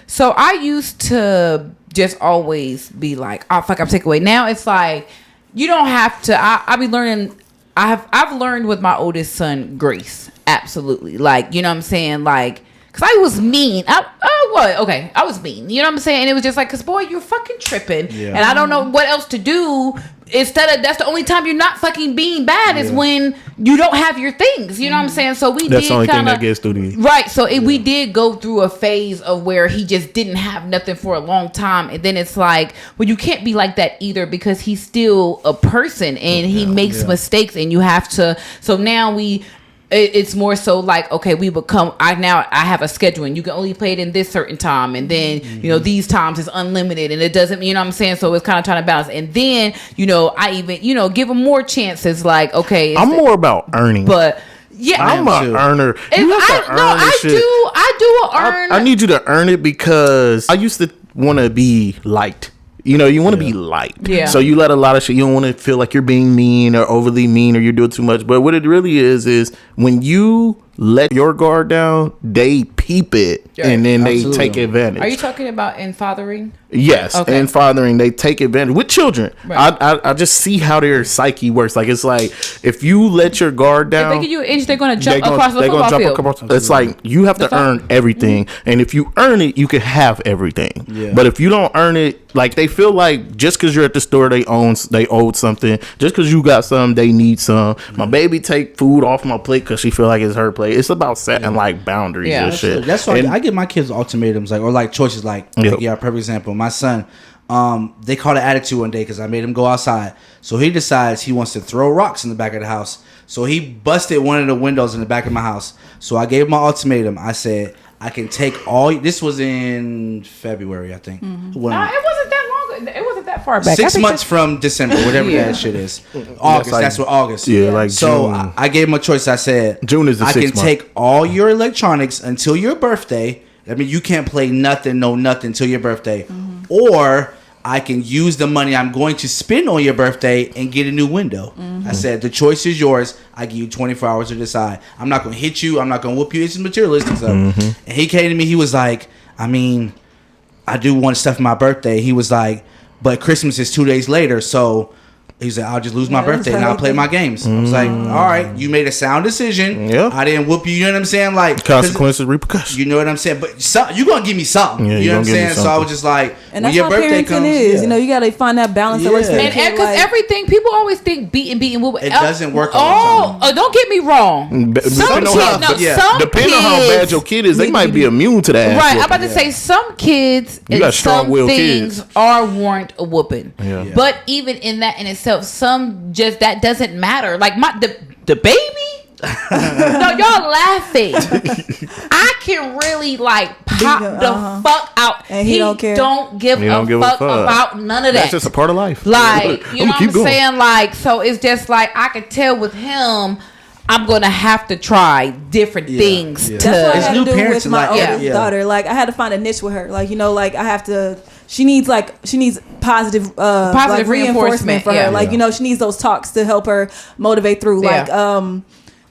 So I used to just always be like, oh fuck, I'm taking away. Now it's like you don't have to. I be learning I've learned with my oldest son grace. Absolutely. Like, you know what I'm saying? Like, cause I was mean. I was mean. You know what I'm saying? And it was just like, cause boy, you're fucking tripping. Yeah. And I don't know what else to do. Instead of, that's the only time you're not fucking being bad is when you don't have your things. You know what I'm saying? So that's the only thing that gets through to you. Right. So we did go through a phase of where he just didn't have nothing for a long time. And then it's like, well, you can't be like that either because he's still a person and he makes mistakes and you have to. So now it's more so like, okay, I have a schedule and you can only play it in this certain time. And then, you know, these times is unlimited and it doesn't, you know what I'm saying? So it's kind of trying to balance. And then, you know, I even, you know, give them more chances. Like, okay. I'm more about earning. But yeah, I'm an earner. I do earn. I need you to earn it because I used to want to be liked. You know, you want to be liked. Yeah. So you let a lot of shit. You don't want to feel like you're being mean or overly mean or you're doing too much. But what it really is when you let your guard down, they peep it and then they take advantage. Are you talking about in fathering? Yes, okay. In fathering, they take advantage with children. Right. I just see how their psyche works. Like, it's like if you let your guard down, if they give you an inch, they're going to jump across the football field. It's like you have to earn everything, and if you earn it, you can have everything. Yeah. But if you don't earn it, like they feel like just because you're at the store, they owed something. Just because you got some, they need some. My baby take food off my plate because she feel like it's her plate. It's about setting like boundaries and shit. That's why I give my kids ultimatums, like, or like choices, like perfect example. My son, they caught an attitude one day because I made him go outside. So he decides he wants to throw rocks in the back of the house. So he busted one of the windows in the back of my house. So I gave him my ultimatum. I said, I can take all. This was in February, I think. Mm-hmm. No, it wasn't that long. It wasn't that far back. 6 months from December, whatever that shit is. August. That's what August. Yeah, like so. June. I gave him a choice. I said, June is the 6 month. I can take all your electronics until your birthday. I mean, you can't play nothing until your birthday, or I can use the money I'm going to spend on your birthday and get a new window. I said, the choice is yours. I give you 24 hours to decide. I'm not going to hit you. I'm not going to whoop you. It's materialistic stuff. And he came to me. He was like, I mean, I do want stuff for my birthday. He was like, but Christmas is 2 days later. So he said, I'll just lose my birthday and I'll play my games. I was like, all right, you made a sound decision. Yeah. I didn't whoop you. You know what I'm saying? Like, consequences, repercussions. You know what I'm saying? But you're going to give me something. Yeah, you know what I'm saying? So I was just like, and that's when your birthday comes. You know, you got to find that balance. And because everything, people always think beating. It doesn't work all the time. Don't get me wrong. Depending on how bad your kid is, they might be immune to that. Right. I'm about to say some kids and some things are warrant a whooping. But even in that in itself, some just that doesn't matter. Like the baby. No, y'all laughing. I can really like pop the fuck out, and he don't care. Don't give a fuck about none of that. That's just a part of life. Like, you know what I'm saying? Like, so it's just like I could tell with him, I'm gonna have to try different things. That's what I had to do with my oldest daughter. Like, I had to find a niche with her. Like, you know, like I have to. She needs positive like reinforcement for her. Like, you know, she needs those talks to help her motivate through.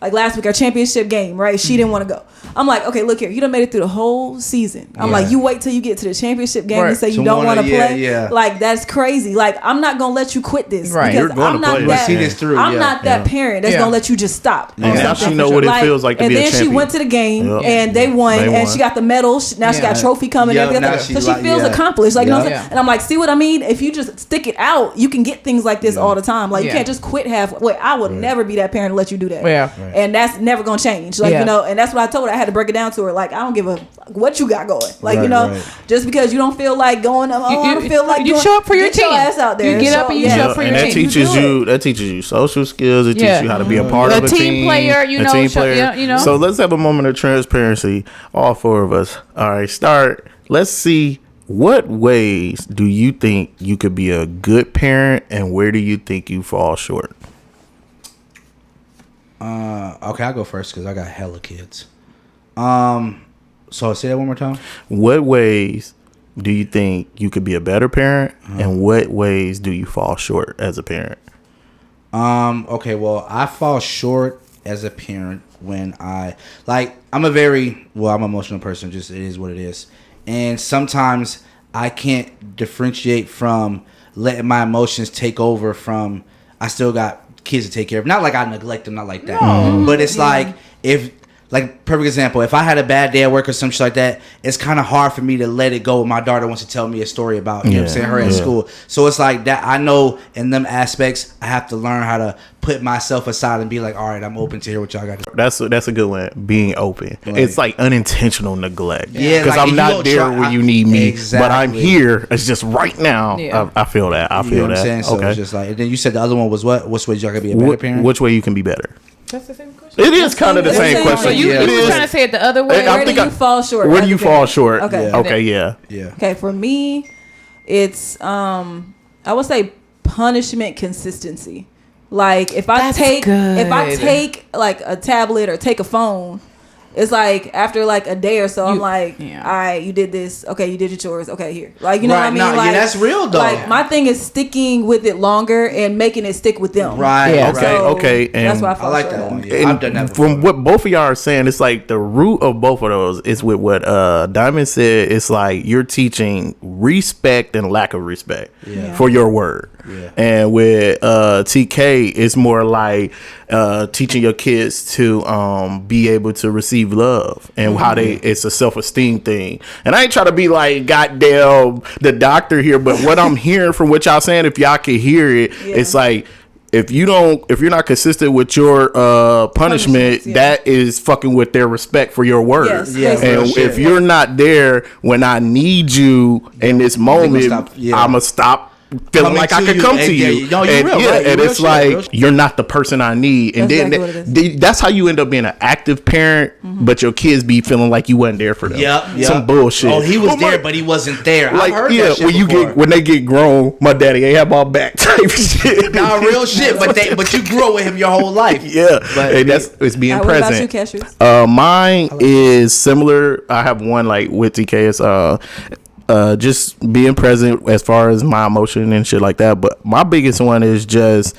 Like last week, our championship game, right? She didn't want to go. I'm like, okay, look here. You done made it through the whole season. I'm like, you wait till you get to the championship game and say you don't want to play. Like, that's crazy. Like, I'm not going to let you quit this. Right. Because I'm not that parent that's going to let you just stop. Now she know what it feels like to be a champion. And then she went to the game and they won. And she got the medal. Now she got a trophy coming. So she feels accomplished. Like, you know what I'm saying? And I'm like, see what I mean? If you just stick it out, you can get things like this all the time. Like, you can't just quit halfway. I would never be that parent to let you do that. Yeah. And that's never gonna change. Like, you know, and that's what I told her. I had to break it down to her. Like, I don't give a what you got going. Like, you know, just because you don't feel like going, I don't feel like you show up for your team. Your ass out there. You get up and you show up for your team. That teaches you social skills. It teaches you how to be a part of a team player. You know. So let's have a moment of transparency. All four of us. All right, start. Let's see. What ways do you think you could be a good parent, and where do you think you fall short? Okay, I'll go first because I got hella kids. So say that one more time. What ways do you think you could be a better parent, and what ways do you fall short as a parent? Okay, well, I fall short as a parent when I'm an emotional person. Just it is what it is, and sometimes I can't differentiate from letting my emotions take over. From I still got kids to take care of. Not like I neglect them, not like that. But it's like if. Like, perfect example, if I had a bad day at work or some shit like that, it's kind of hard for me to let it go when my daughter wants to tell me a story about, you know what I'm saying, her at school. So it's like that. I know in them aspects, I have to learn how to put myself aside and be like, all right, I'm open to hear what y'all got to say. That's a good one. Being open. It's like unintentional neglect. Yeah, because like, I'm not there when you need me, but I'm here. It's just right now. Yeah. I feel that. I feel You know what that. I'm saying? So it's just like, and then you said the other one was what? Which way y'all gonna be a better parent? Which way you can be better? That's the same question. It is kind of the same question. So you were trying to say it the other way. I Where do think you fall short? Where do you fall short? Okay. Okay. Yeah. Okay. For me, it's I would say punishment consistency. Like if I take like a tablet or take a phone, it's like after like a day or so, I'm like, all right, you did this. Okay, you did your chores. Okay, here. Like, you know what I mean? No, like, that's real though. Like my thing is sticking with it longer and making it stick with them. Right. Yeah. Okay. And that's why I like short that on. one. Yeah, I've done that before. From what both of y'all are saying, it's like the root of both of those is with what Diamond said. It's like you're teaching respect and lack of respect for your word. Yeah. And with TK, it's more like teaching your kids to be able to receive love and how it's a self-esteem thing. And I ain't trying to be like goddamn the doctor here, but what I'm hearing from what y'all saying, if y'all can hear it, it's like if you're not consistent with your punishment, that is fucking with their respect for your word. And if you're not there when I need you in this moment, I'ma stop feeling like I could come to you. No, you're real, right? And it's like you're not the person I need. And then that's how you end up being an active parent, but your kids be feeling like you wasn't there for them. Yep. Some bullshit. Oh, he was there, but he wasn't there. Like, I've heard that shit when they get grown, my daddy ain't have my back type shit. Nah, real shit. But you grew up with him your whole life. Yeah, but and it's being what present. about you, Cashews? Mine is similar. I have one like with TK. It's just being present as far as my emotion and shit like that. But my biggest one is just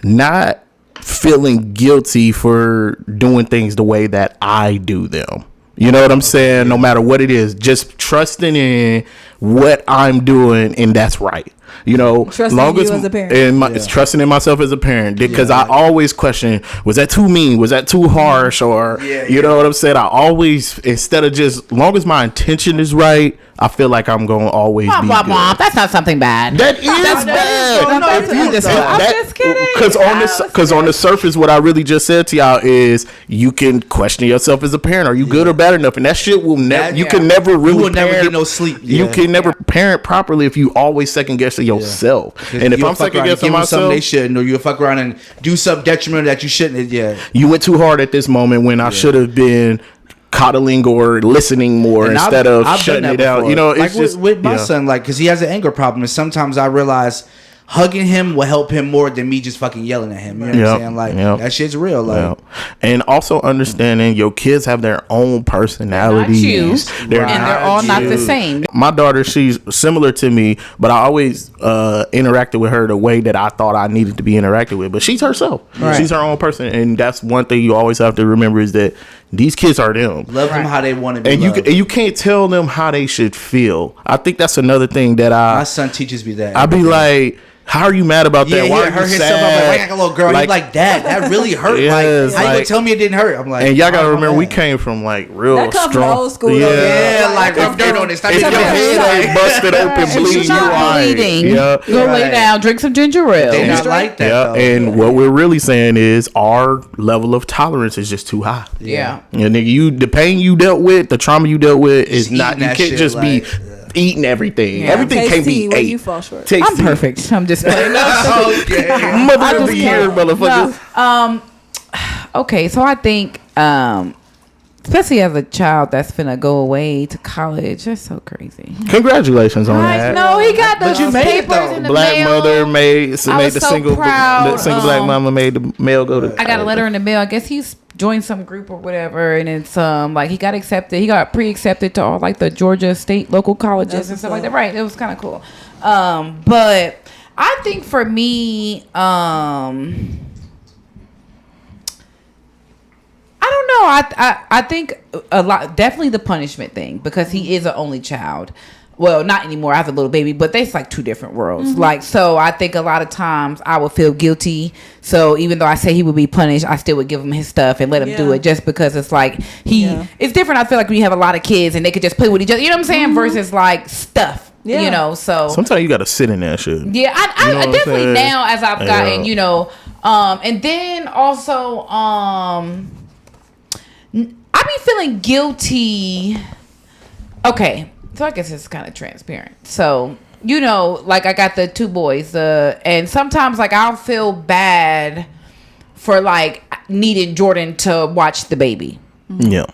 not feeling guilty for doing things the way that I do them. You know what I'm saying? No matter what it is, just trusting in what I'm doing and that's right. You know, trusting you as a parent. And it's trusting in myself as a parent, because I always question, was that too mean? Was that too harsh? Or you know what I'm saying? I always, instead of just, long as my intention is right, I feel like I'm going to always be good. That's not something bad. That is bad. I'm just kidding. Because on the surface, what I really just said to y'all is you can question yourself as a parent. Are you good or bad enough? And that shit will never. You can never really. You will never get no sleep. You can never parent properly if you always second guess yourself. And if I'm second guessing myself, they shouldn't, or you fuck around and do something detrimental that you shouldn't. You went too hard at this moment when I should have been coddling or listening more instead of shutting it out. You know, it's like just with my son, like, because he has an anger problem, and sometimes I realize hugging him will help him more than me just fucking yelling at him. You know what I'm saying? Like, that shit's real. Like, and also understanding your kids have their own personalities. They're all not the same. My daughter, she's similar to me, but I always interacted with her the way that I thought I needed to be interacted with. But she's herself. Right. She's her own person, and that's one thing you always have to remember is that these kids are them. Love them how they want to be. And you can't tell them how they should feel. I think that's another thing that my son teaches me that. I be like, how are you mad about that? Why are you sad? I'm like, why like a little girl? He's like, Dad, that really hurt. Yes, how you gonna tell me it didn't hurt? I'm like, and y'all gotta remember, we came from like real strong. From old school. Like rub dirt on it. If your head ain't busted open, bleeding, go lay down, drink some ginger ale. They not like that. And what we're really saying is our level of tolerance is just too high. Yeah. Nigga, the pain you dealt with, the trauma you dealt with is not. You can't just be eating everything. Everything can't be ate. You fall short. I'm perfect. I'm just playing. Mother of the year, motherfucker. Okay, so I think, especially as a child that's finna go away to college, that's so crazy. Congratulations on that. No, he got the papers in the Black mail. mother made the single proud. black mama made the mail go to. I got a letter in the mail. I guess he's joined some group or whatever, and it's like he got accepted. He got pre-accepted to all like the Georgia state local colleges and stuff like that. Right? It was kind of cool. But I think for me, I don't know. I think a lot, definitely the punishment thing, because he is an only child. well, not anymore. I have a little baby, but that's like two different worlds. Like, so I think a lot of times I would feel guilty. So even though I say he would be punished, I still would give him his stuff and let him do it, just because it's like it's different. I feel like when you have a lot of kids and they could just play with each other, you know what I'm saying? Versus like stuff, you know. So sometimes you got to sit in that shit. Yeah, I definitely now as I've gotten, you know, and then also I be feeling guilty. Okay. So I guess it's kind of transparent. So, you know, like I got the two boys, and sometimes like I'll feel bad for like needing Jordan to watch the baby. Yeah.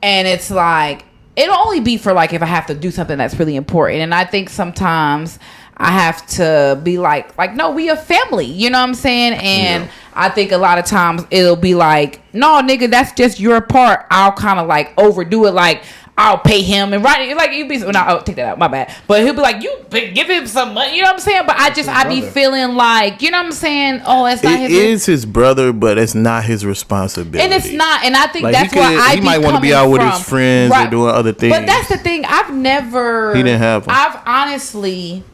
And it's like, it'll only be for like if I have to do something that's really important. And I think sometimes I have to be like no, we a family, you know what I'm saying? And I think a lot of times it'll be like, no, nigga, that's just your part. I'll kind of like overdo it, like I'll pay him and right, like you be. No, I'll take that out. My bad. But he'll be like, you give him some money. You know what I'm saying? But I be feeling like, you know what I'm saying? Oh, it's not his. It is his brother, but it's not his responsibility. And it's not. And I think like that's why he might want to be out with his friends or doing other things. But that's the thing. I've never. He didn't have them.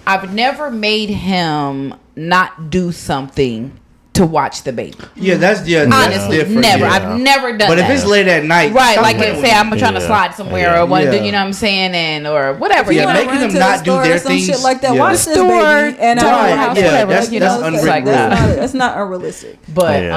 I've never made him not do something to watch the baby. Yeah, that's honestly different. Never. Yeah. I've never done that. But if it's late at night, right? Like say I'm trying to slide somewhere or want to do, you know what I'm saying, and or whatever. Yeah, making them not do their things, shit like that. Yeah. Watch this baby and house, whatever. That's like that. That's not unrealistic. But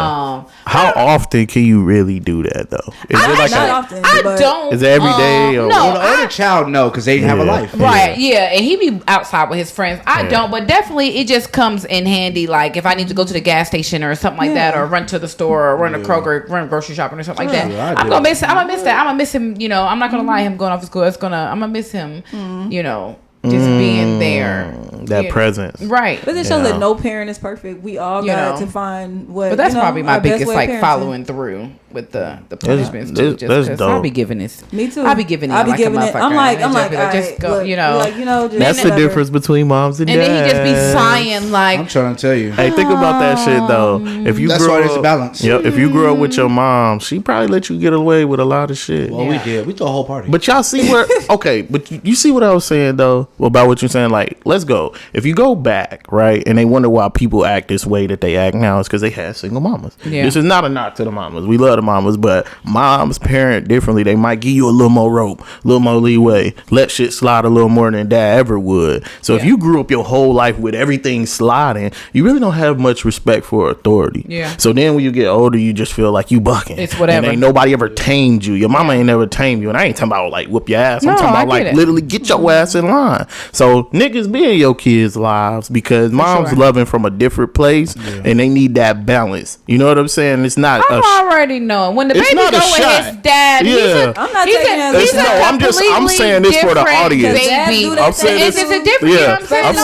how often can you really do that though? Is it like not often? I don't. Is it every day? Or no, the older child no, because they have a life. Right? Yeah, and he be outside with his friends. I don't, but definitely it just comes in handy. Like if I need to go to the gas station or something like that, or run to the store, or run to Kroger, run grocery shopping or something like that. I'm gonna miss that. I'm gonna miss him. You know, I'm not gonna lie. Him going off to school. I'm gonna miss him. You know, just being there. That presence, right? But it shows that no parent is perfect. We all got to find what. But that's probably my biggest like following through with the punishments too. Just because I'll be giving this. Me too. I'll be giving it. I'll be giving it. I'm like, just go. You know, just that's the difference between moms and dads. And then he just be sighing like. I'm trying to tell you. Hey, think about that shit though. If you that's why there's a balance. Yep. If you grew up with your mom, she probably let you get away with a lot of shit. Well, we did. We threw a whole party. But y'all see where? Okay, but you see what I was saying though about what you're saying. Like, let's go. If you go back, right, and they wonder why people act this way that they act now, is because they had single mamas. Yeah. This is not a knock to the mamas. We love the mamas, but moms parent differently. They might give you a little more rope, a little more leeway, let shit slide a little more than dad ever would. So if you grew up your whole life with everything sliding, you really don't have much respect for authority. Yeah. So then when you get older, you just feel like you bucking. It's whatever. And ain't nobody ever tamed you. Your mama ain't never tamed you. And I ain't talking about like whoop your ass. I'm talking about like literally get your ass in line. So niggas be in your kids' lives because mom's loving from a different place and they need that balance. You know what I'm saying? It's not. I'm already knowing when the baby go with his dad. Yeah. I'm not taking that. I'm saying this for the audience. I'm saying it's a different. You know what I'm saying?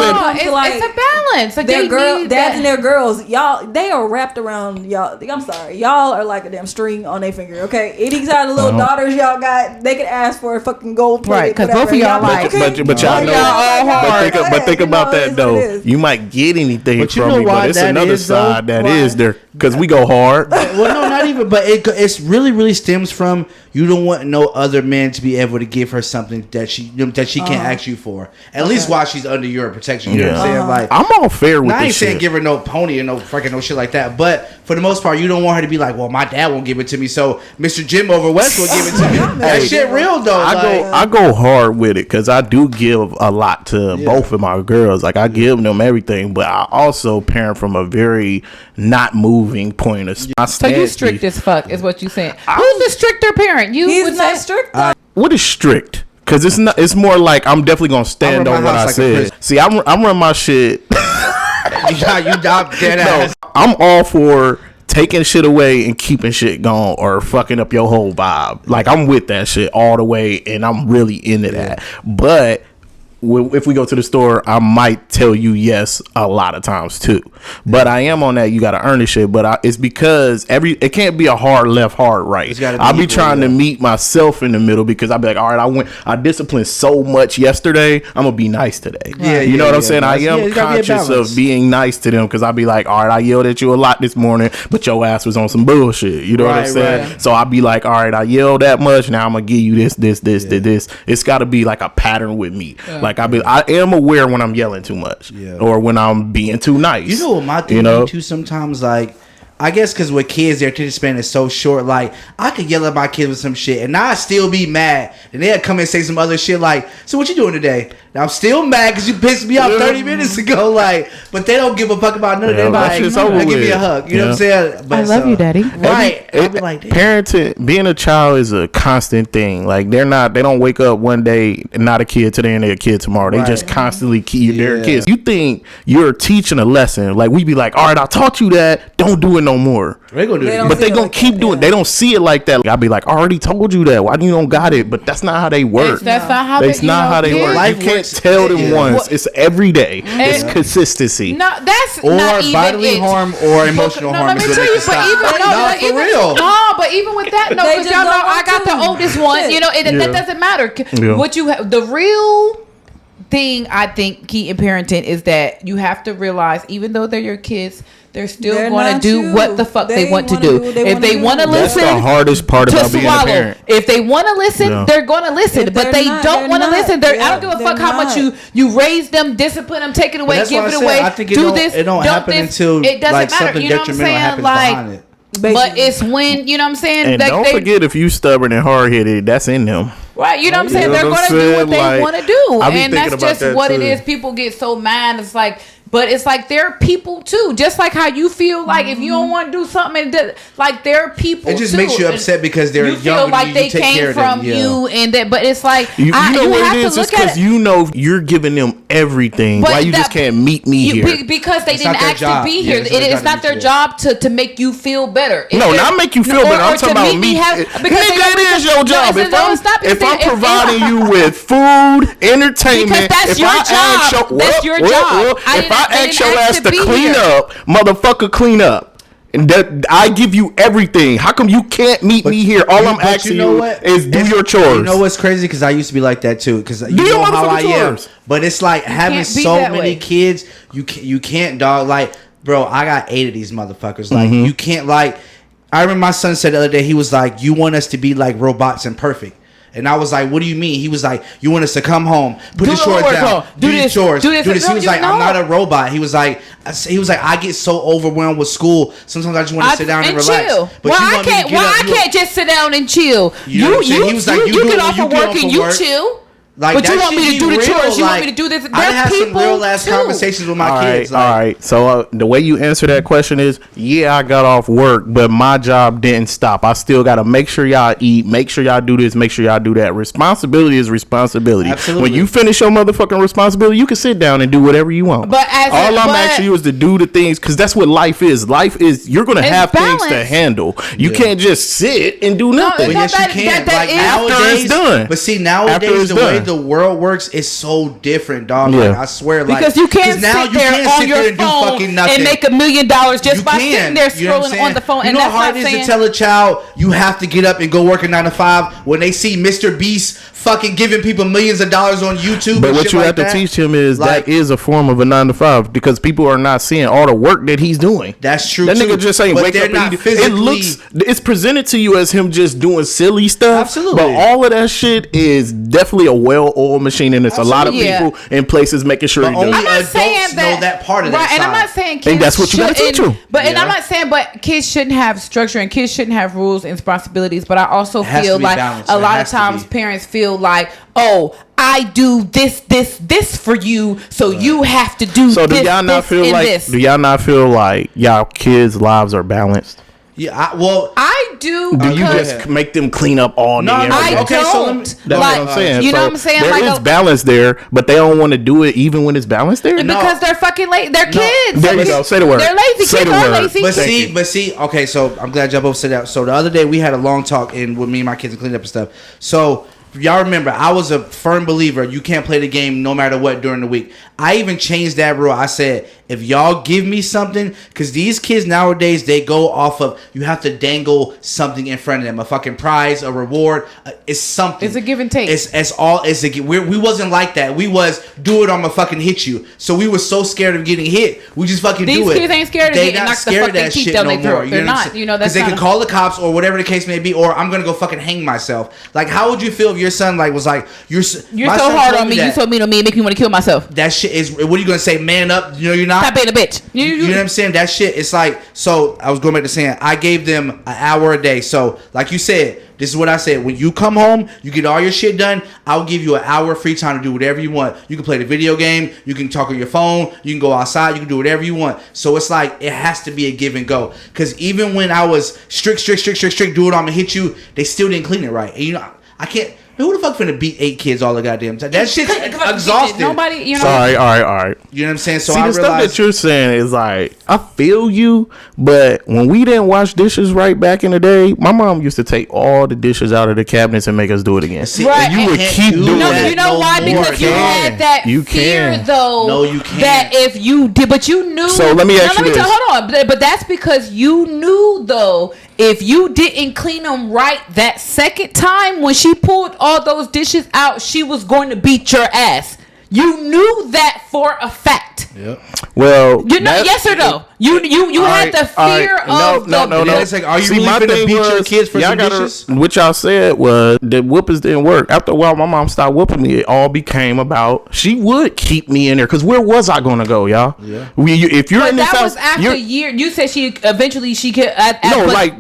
It's a balance. Like their dads and their girls, y'all, they are wrapped around y'all. I'm sorry, y'all are like a damn string on their finger. Okay, any side of little daughters y'all got, they can ask for a fucking gold plate. Right, because both of y'all like. But y'all know. But think about that though. You might get anything from me, but it's another side that is there because we go hard. Well, no, not even. But it's really stems from you don't want no other man to be able to give her something that she can't ask you for. At least while she's under your protection. You know what I'm saying? Like I'm all fair with this I ain't shit. saying give her no pony or no freaking no shit like that. But for the most part, you don't want her to be like, well, my dad won't give it to me, so Mr. Jim over West will give it to me. That shit real though. I go hard with it because I do give a lot to both of my girls. Like I give them everything, but I also parent from a very not moving point of view. So you strict as fuck is what you saying. Who's the stricter parent? You He's not strict. What is strict? Because it's not. It's more like I'm definitely gonna stand on what I said. See, I'm run my shit. You dead ass. I'm all for taking shit away and keeping shit going or fucking up your whole vibe. Like I'm with that shit all the way, and I'm really into that. But if we go to the store, I might tell you yes a lot of times too. But I am on that. You got to earn this shit. But it's because it can't be a hard left, hard right. I'll be trying to meet myself in the middle because I'll be like, all right, I disciplined so much yesterday. I'm gonna be nice today. Yeah, you know what I'm saying. I am conscious of being nice to them because I'll be like, all right, I yelled at you a lot this morning, but your ass was on some bullshit. You know what I'm saying? Right. So I'll be like, all right, I yelled that much. Now I'm gonna give you this. It's got to be like a pattern with me. Like I am aware when I'm yelling too much or when I'm being too nice. You know what my thing is too sometimes, like, I guess because with kids, their attention span is so short. Like, I could yell at my kids with some shit, and I'd still be mad. And they'd come and say some other shit like, so what you doing today? Now, I'm still mad because you pissed me off 30 minutes ago. Like, but they don't give a fuck about none of that. Like, give me a hug. You know what I'm saying? But, I love you, Daddy. Right. I'll be like, parenting, being a child is a constant thing. Like, they don't wake up one day and not a kid today and they're a kid tomorrow. They just constantly keep their kids. You think you're teaching a lesson. Like, we be like, all right, I taught you that. Don't do it no more. They gonna do it. But they gonna keep doing it. They don't see it like that. Like, I'll be like, I already told you that. Why you don't got it? But that's not how they work. That's not how they work. Life you can't tell them once. It's every day. It's consistency. No, that's or not even bodily harm or emotional harm. Let me tell you, for real. No, but even with that, no, because y'all know I got the oldest one. You know, that doesn't matter. What you have, the real thing I think key in parenting is that you have to realize, even though they're your kids, they're still going to do what the fuck they want to do. If they want to listen, that's the hardest part about being a parent. If they want to listen, they're going to listen. But they don't want to listen. I don't give a fuck how much you raise them, discipline them, take it away, give it away. I think it don't happen until it doesn't matter. Something detrimental happens behind it. But it's when, you know what I'm saying? And don't forget, if you stubborn and hard-headed, that's in them. Right, you know what I'm saying? They're going to do what they want to do. And that's just what it is. People get so mad. It's like, but it's like they're people too. Just like how you feel like if you don't want to do something, like they're people too. It just makes you upset because they're younger than you. You feel like they came from you, and that. But it's like you know what it is. It's because you know you're giving them everything. Why you just can't meet me here? Because they didn't ask to be here. It's not their job to make you feel better. No, not make you feel better. I'm talking about me. Because that is your job. If I'm providing you with food, entertainment, that's your job. That's your job. If I ask your ass to clean up, motherfucker, clean up. And that I give you everything. How come you can't meet me here? All I'm asking you is do your chores. You know what's crazy? Because I used to be like that too. Because you know how I am. But it's like having so many kids. You can't, dog. Like, bro, I got 8 of these motherfuckers. Like, you can't, like. I remember my son said the other day. He was like, "You want us to be like robots and perfect." And I was like, what do you mean? He was like, you want us to come home, put the chores down, do the chores, do this. He was like, I'm not a robot. He was like, I get so overwhelmed with school. Sometimes I just want to sit down and relax. Chill. But I can't just sit down and chill? You get off of work and you chill. Like, but you want me to do the chores? You want me to do this? I had some real ass conversations with my kids. All right. So the way you answer that question is, I got off work, but my job didn't stop. I still got to make sure y'all eat, make sure y'all do this, make sure y'all do that. Responsibility is responsibility. Absolutely. When you finish your motherfucking responsibility, you can sit down and do whatever you want. But all I'm asking you is to do the things, because that's what life is. Life is, you're going to have things to handle. You can't just sit and do nothing. But yes, you can. Like, nowadays, it's done. But see, nowadays, the way the world works is so different, dog. Like, I swear, like, because you can't sit there on your phone and make $1 million just by sitting there scrolling on the phone. You know how hard it is to tell a child you have to get up and go work a 9 to 5 when they see Mr. Beast fucking giving people millions of dollars on YouTube. But what you have to teach him is that is a form of a 9 to 5, because people are not seeing all the work that he's doing. That's true. That nigga just ain't wake up and it's presented to you as him just doing silly stuff. Absolutely. But all of that shit is definitely a well-oiled machine, and it's a lot of people in places making sure he does. Only adults know that part of that side. And I'm not saying kids that's what you got to teach them. But and I'm not saying kids shouldn't have structure and kids shouldn't have rules and responsibilities. But I also feel like a lot of times parents feel like, oh, I do this for you, so you have to do this. So do y'all not feel like? Do y'all not feel like y'all kids' lives are balanced? Yeah, I do. Do you just make them clean up all day? I don't. That's what I'm saying. You know what I'm saying? There is balance there, but they don't want to do it even when it's balanced there. Because they're fucking lazy. They're kids. There you go. Say the word. They're lazy. Kids are lazy. But see. Okay, so I'm glad y'all both said that. So the other day we had a long talk with me and my kids and cleaned up and stuff. So y'all remember, I was a firm believer you can't play the game no matter what during the week. I even changed that rule. I said, if y'all give me something, because these kids nowadays, they go off of, you have to dangle something in front of them, a fucking prize, a reward. It's something. It's a give and take. We wasn't like that. We was, do it, I'ma fucking hit you. So we were so scared of getting hit. We just fucking do it. These kids ain't scared of getting knocked the fucking teeth down their throat. They're not. You know, that's because they can call the cops or whatever the case may be, or I'm gonna go fucking hang myself. Like, how would you feel if your son was like, you're so hard on me, you so mean to me, it make me want to kill myself. That shit is, what are you gonna say, man up? You know you're not. Stop being a bitch. You know what I'm saying? That shit, it's like, so I was going back to saying, I gave them an hour a day. So, like you said, this is what I said. When you come home, you get all your shit done, I'll give you an hour of free time to do whatever you want. You can play the video game, you can talk on your phone, you can go outside, you can do whatever you want. So it's like, it has to be a give and go. Because even when I was strict, do it, I'm gonna hit you, they still didn't clean it right. And you know, I can't. Who the fuck finna beat 8 kids all the goddamn time? That shit's exhausting. Nobody, you know. Sorry, all right. You know what I'm saying? So see, I the stuff that you're saying is like, I feel you, but when we didn't wash dishes right back in the day, my mom used to take all the dishes out of the cabinets and make us do it again. See, right. And you would keep doing that. You know why? Because you had that fear, though. No, you can't. That if you did, but you knew. So let me ask you this. Hold on. But that's because you knew, though, if you didn't clean them right that second time when she pulled all those dishes out, she was going to beat your ass. You knew that for a fact. Yep. Well, you know, yes or no? You had the fear of no. It's like, are you really finna beat your kids for some dishes? What y'all said was the whoopers didn't work. After a while, my mom stopped whooping me. It all became about she would keep me in there because where was I gonna go, y'all? Yeah. If you're in this house, was after year. You said she could. Like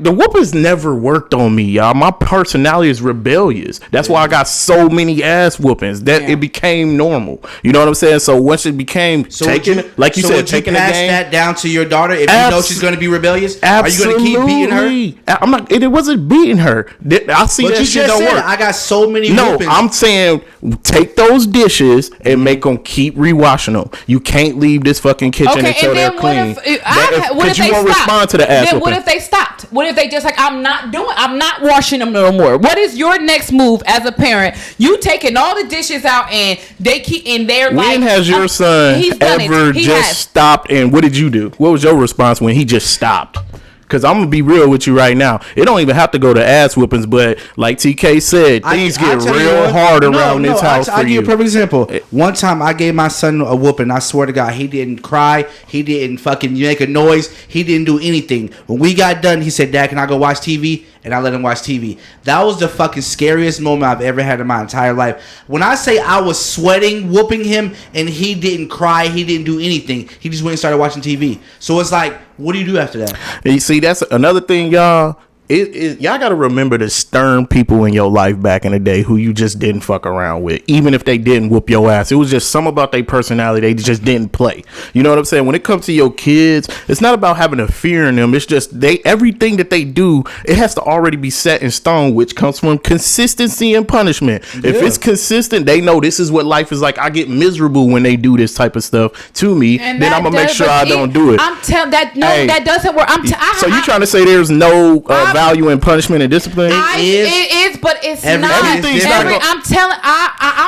the whoopers never worked on me, y'all. My personality is rebellious. That's why I got so many ass whoopings that it became normal. You know what I'm saying? So once it became taking, like you said, taking the game, that down to your daughter if you know she's going to be rebellious. Absolutely. Are you going to keep beating her? I'm not. It wasn't beating her. I see that shit don't work. I got so many. No, I'm saying take those dishes and make them keep rewashing them. You can't leave this fucking kitchen until they're clean. What if they won't respond to the ass. Then what if they stopped? What if they just like, I'm not washing them no more? What is your next move as a parent? You taking all the dishes out and they keep in there. When has your son ever just stopped? And what did you do? What was your response when he just stopped? Because I'm going to be real with you right now. It don't even have to go to ass whoopings, but like TK said, things get real hard around this house for you. I'll give you a perfect example. One time I gave my son a whooping. I swear to God, he didn't cry. He didn't fucking make a noise. He didn't do anything. When we got done, he said, Dad, can I go watch TV? And I let him watch TV. That was the fucking scariest moment I've ever had in my entire life. When I say I was sweating, whooping him, and he didn't cry, he didn't do anything. He just went and started watching TV. So it's like, what do you do after that? You see, that's another thing, y'all. Y'all got to remember the stern people in your life back in the day who you just didn't fuck around with, even if they didn't whoop your ass. It was just some about their personality they just didn't play. You know what I'm saying? When it comes to your kids, it's not about having a fear in them. It's just everything that they do, it has to already be set in stone, which comes from consistency and punishment. Yeah. If it's consistent, they know this is what life is like. I get miserable when they do this type of stuff to me, and then I'm gonna make sure I don't do it. I'm telling that that doesn't work. So you trying to say there's no value in punishment and discipline? It is, but it's not. I'm telling.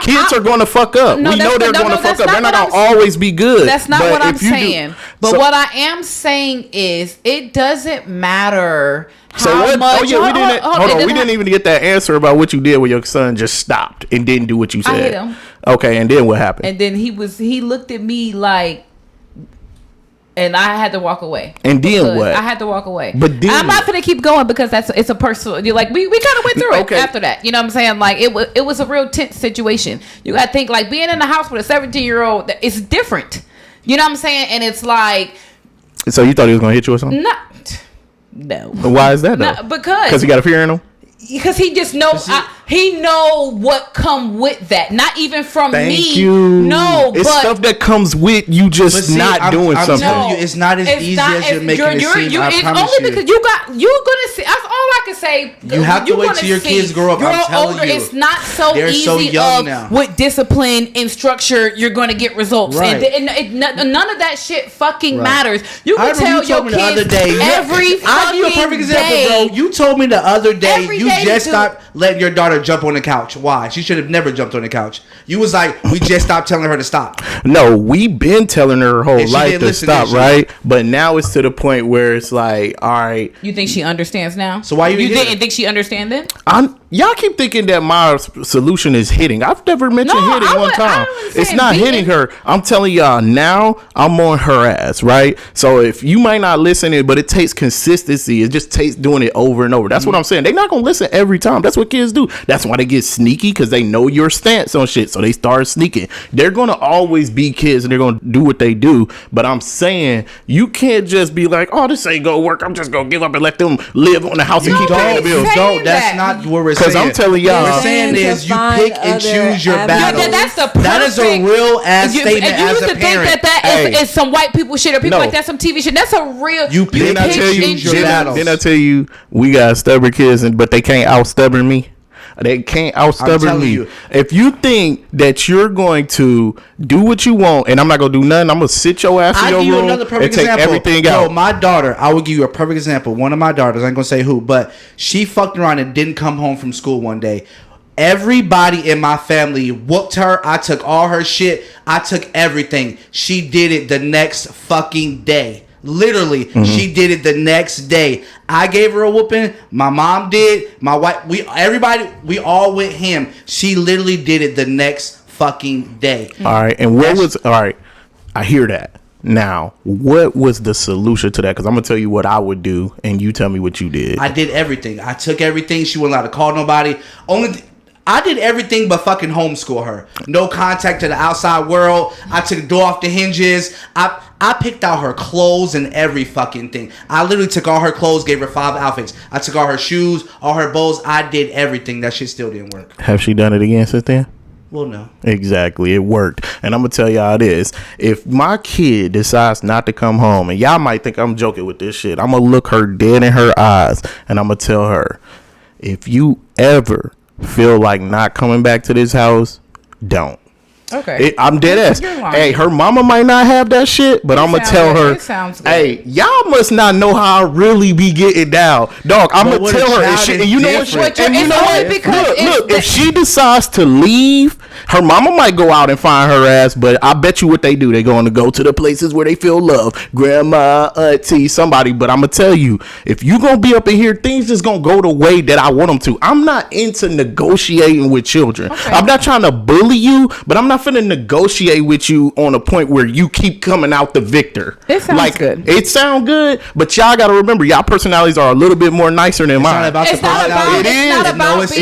Kids are going to fuck up. We know they're going to fuck up. They're not going to always be good. That's not what I'm saying. But what I am saying is, it doesn't matter how much. We didn't even get that answer about what you did when your son just stopped and didn't do what you said. I hit him. Okay, and then what happened? And then he looked at me like. And I had to walk away. And then what? I had to walk away. But then I'm not gonna keep going because it's a personal. Like we kind of went through it after that. You know what I'm saying? Like it was a real tense situation. You gotta think like being in the house with a 17-year-old. It's different. You know what I'm saying? And it's like. So you thought he was gonna hit you or something? No. Why is that though? No, because he got a fear in him. Because he just knows he know what come with that. Not even from me. Thank you. No, it's stuff that comes with you just not doing something. I'm telling you, it's not as easy as you're making it seem. I promise you. Because you're gonna see. That's all I can say. You have to wait till your kids grow up. I'm telling you, it's not so they're easy. So young now. With discipline and structure, you're going to get results. Right. And none of that shit fucking matters. You can tell your kids the other day, every fucking I'll give you a perfect example, bro. You told me the other day you just stopped letting your daughter daughter jump on the couch. Why? She should have never jumped on the couch. You was like, we just stopped telling her to stop. No, we been telling her whole life to stop, she? right? But now it's to the point where it's like, all right. You think she understands now? So why you didn't think she understand then? Y'all keep thinking that my solution is hitting. I've never mentioned hitting one time. It's not hitting her. I'm telling y'all now, I'm on her ass, right? So if you might not listen, but it takes consistency. It just takes doing it over and over. That's what I'm saying. They're not going to listen every time. That's what kids do. That's why they get sneaky, because they know your stance on shit. So they start sneaking. They're going to always be kids and they're going to do what they do. But I'm saying you can't just be like, oh, this ain't going to work. I'm just going to give up and let them live on the house and keep paying the bills. That's not what we're saying. Because I'm telling y'all, what we're saying is you pick and choose your battles. That's the perfect. That is a real ass statement as a parent. You used to think that is some white people shit or people like that, some TV shit. That's a real. You pick and choose your battles. Didn't I tell you we got stubborn kids, but they can't out stubborn me? They can't out stubborn me. You. If you think that you're going to do what you want, and I'm not gonna do nothing, I'm gonna sit your ass in your room and take everything out. My daughter, I will give you a perfect example. One of my daughters, I ain't gonna say who, but she fucked around and didn't come home from school one day. Everybody in my family whooped her. I took all her shit. I took everything. She did it the next fucking day. Literally, she did it the next day. I gave her a whooping. My mom did. My wife, we all went ham. She literally did it the next fucking day. All right, and all right, I hear that. Now, what was the solution to that? Because I'm going to tell you what I would do, and you tell me what you did. I did everything. I took everything. She wasn't allowed to call nobody. I did everything but fucking homeschool her. No contact to the outside world. I took the door off the hinges. I picked out her clothes and every fucking thing. I literally took all her clothes, gave her 5 outfits. I took all her shoes, all her bows. I did everything. That shit still didn't work. Have she done it again since then? Well, no. Exactly. It worked. And I'm going to tell y'all this. If my kid decides not to come home, and y'all might think I'm joking with this shit, I'm going to look her dead in her eyes and I'm going to tell her, if you ever feel like not coming back to this house, don't. Okay. I'm dead ass. Hey, her mama might not have that shit, but I'm gonna tell her. It sounds good. Hey, y'all must not know how I really be getting down, dog. I'm gonna tell her, and you know what? And you know what? Look, if she decides to leave, her mama might go out and find her ass. But I bet you what they do, they're going to go to the places where they feel love, grandma, auntie, somebody. But I'm gonna tell you, if you gonna be up in here, things just gonna go the way that I want them to. I'm not into negotiating with children. Okay. I'm not trying to bully you, but I'm not finna negotiate with you on a point where you keep coming out the victor. It sounds good. It sounds good, but y'all gotta remember, y'all personalities are a little bit more nicer than mine. It's not about being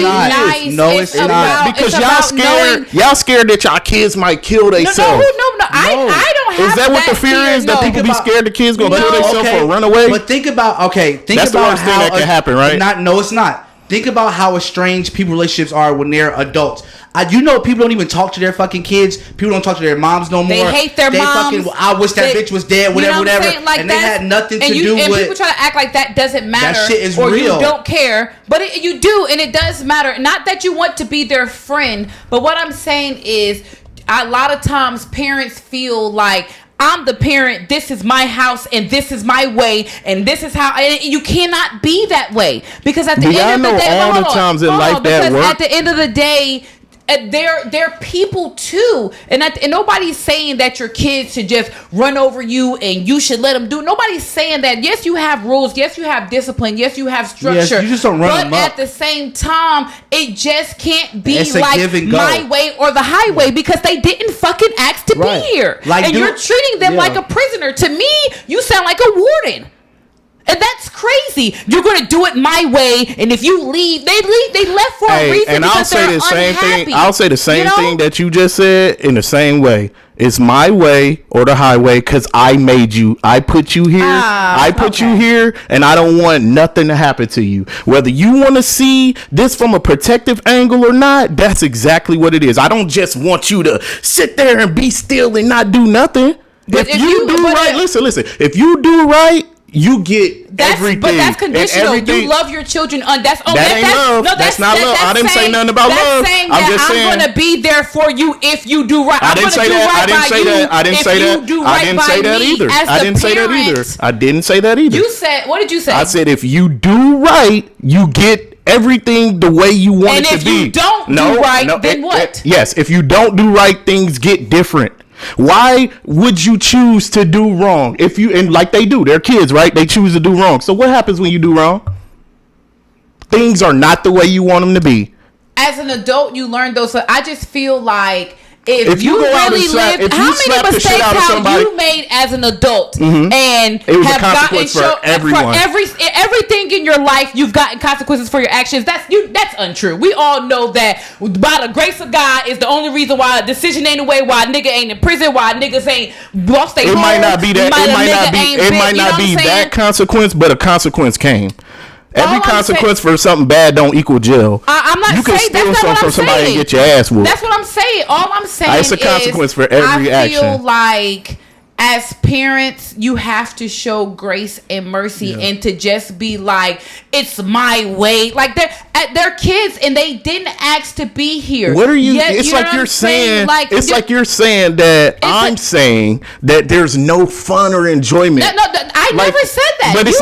nice. No, it's not. Because y'all scared. Y'all scared that y'all kids might kill themselves. No. I don't have. Is that what the fear is? That people be scared the kids gonna kill themselves or run away? But think about that's the worst thing that can happen, right? No, it's not. Think about how estranged people relationships are when they're adults. People don't even talk to their fucking kids. People don't talk to their moms no more. They hate their moms. I wish that bitch was dead, whatever. Like and they had nothing to do with. And people try to act like that doesn't matter. That shit is or real. You don't care. But you do, and it does matter. Not that you want to be their friend, but what I'm saying is, a lot of times parents feel like, I'm the parent, this is my house, and this is my way, and this is how. And you cannot be that way, because at the end of the day, at the end of the day, they're people too, and nobody's saying that your kids should just run over you and you should let them do. Nobody's saying that. Yes, you have rules. Yes, you have discipline. Yes, you have structure. Yes, you just don't run them up. But at the same time, it just can't be like my way or the highway, because they didn't fucking ask to be here. You're treating them like a prisoner. To me, you sound like a warden. And that's crazy. You're going to do it my way, and if you leave, they left for a reason. And I'll say the same thing. I'll say the same thing that you just said in the same way. It's my way or the highway, because I made you. I put you here. You here, and I don't want nothing to happen to you. Whether you want to see this from a protective angle or not, that's exactly what it is. I don't just want you to sit there and be still and not do nothing. But if you do right, listen. If you do right, you get everything. But that's conditional. You love your children. That's not love. That's not love. I didn't say nothing about love. I'm just saying I'm going to be there for you if you do right. I didn't say that. I didn't say that. I didn't say that either. I didn't say that either. I didn't say that either. You said, what did you say? I said if you do right, you get everything the way you want And it to if be. you don't do right, then what? Yes, if you don't do right, things get different. Why would you choose to do wrong? If you, and like they do, they're kids, right? They choose to do wrong. So what happens when you do wrong? Things are not the way you want them to be. As an adult, you learn those. So I just feel like if you go out really and slap, lived, if how you many slap the shit mistakes out of have somebody, you made as an adult and It was a have gotten consequence for show everyone. everything in your life? You've gotten consequences for your actions. That's untrue. We all know that by the grace of God is the only reason why a decision ain't away, why a nigga ain't in prison, why niggas ain't lost their home. It might not be that. It might not be that consequence, but a consequence came. Every consequence for something bad don't equal jail. I'm not saying you can steal something from somebody and get your ass whooped. That's what I'm saying. All I'm saying It's a consequence for every action. I feel like as parents, you have to show grace and mercy and to just be like, it's my way. Like they're kids and they didn't ask to be here. What are you? Yet, it's you know like what you're I'm saying. Like, it's like you're saying that I'm saying that there's no fun or enjoyment. I never said that. But it's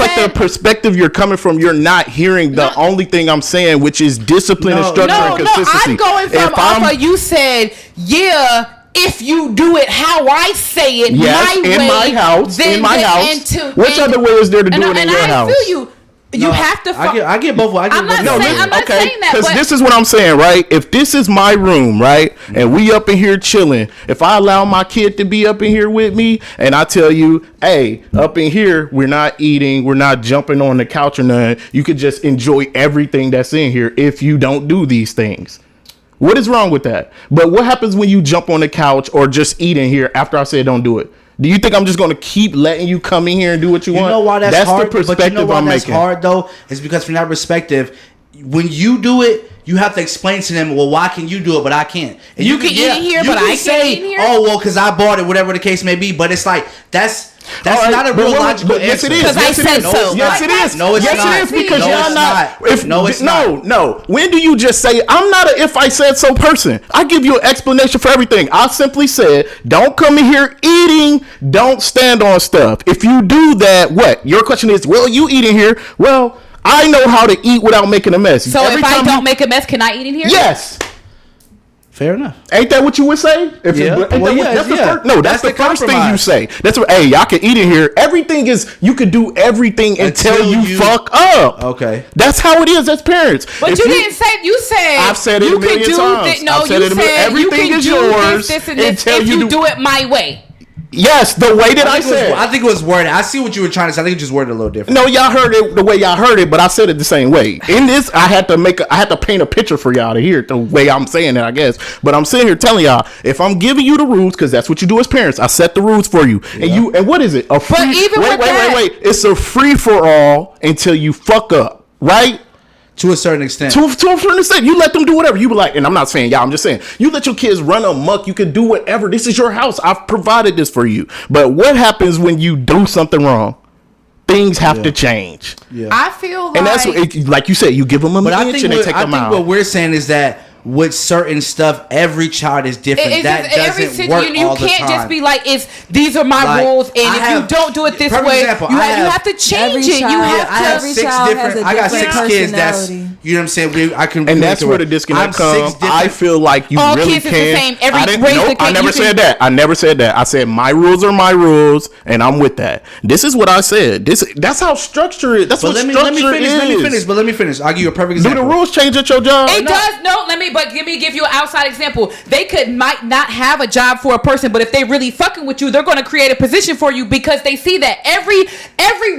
like the perspective you're coming from. You're not hearing the only thing I'm saying, which is discipline and structure and consistency. I'm going from off of you said, if you do it how I say it, my way, in my house. Which other way is there to do it in your house? I feel you. You have to. I get both. I'm not saying that. Because this is what I'm saying, right? If this is my room, right, and we up in here chilling, if I allow my kid to be up in here with me, and I tell you, hey, up in here, we're not eating, we're not jumping on the couch or nothing. You could just enjoy everything that's in here if you don't do these things. What is wrong with that? But what happens when you jump on the couch or just eat in here after I said don't do it? Do you think I'm just going to keep letting you come in here and do what you want? You know why that's hard? The perspective but you know why I'm that's making. hard, though? Is because from that perspective, when you do it, you have to explain to them, well, why can you do it, but I can't? And you can eat in here, but I can't eat in here? Oh, well, because I bought it, whatever the case may be. But it's like, that's not a real logical answer. Yes, it is. Because I said so. Yes, it is. No, it's not. Yes, it is because y'all not. It's not. No. When do you just say, I'm not a if I said so person? I give you an explanation for everything. I simply said, don't come in here eating. Don't stand on stuff. If you do that, what? Your question is, well, you eat in here. Well, I know how to eat without making a mess. So if I don't make a mess, can I eat in here? Yes. Fair enough. Ain't that what you would say? That's the first thing you say. That's what. Hey, y'all can eat in here. Everything is. You can do everything until you fuck up. Okay. That's how it is as parents. But you didn't say. You said. I've said it a million times. No, you said everything is yours until you do it my way. Yes, the way that I said. I think it was worded. I see what you were trying to say. I think you just worded it a little different. No, y'all heard it the way y'all heard it, but I said it the same way. In this, I had to paint a picture for y'all to hear it the way I'm saying it, I guess. But I'm sitting here telling y'all, if I'm giving you the rules, because that's what you do as parents, I set the rules for you, and what is it? A free. But even wait. It's a free for all until you fuck up, right? To a certain extent. To a certain extent. You let them do whatever. You be like, and I'm not saying y'all, I'm just saying, you let your kids run amok. You can do whatever. This is your house. I've provided this for you. But what happens when you do something wrong? Things have to change. Yeah. I feel like. And that's what, like you said, you give them a inch and they take them out. I think what we're saying is that with certain stuff, every child is different. That doesn't work all the time. You can't just be like, these are my rules, and if you don't do it this way, you have to change it. I got 6 kids that's, you know what I'm saying? And that's where the disconnect comes. I feel like you all really kids can. Is the same. I never said that. I never said that. I said my rules are my rules, and I'm with that. This is what I said. That's how structure is. That's what structure is. Let me finish. I'll give you a perfect example. Do the rules change at your job? It does. No, let me give you an outside example. They might not have a job for a person, but if they really fucking with you, they're going to create a position for you because they see that every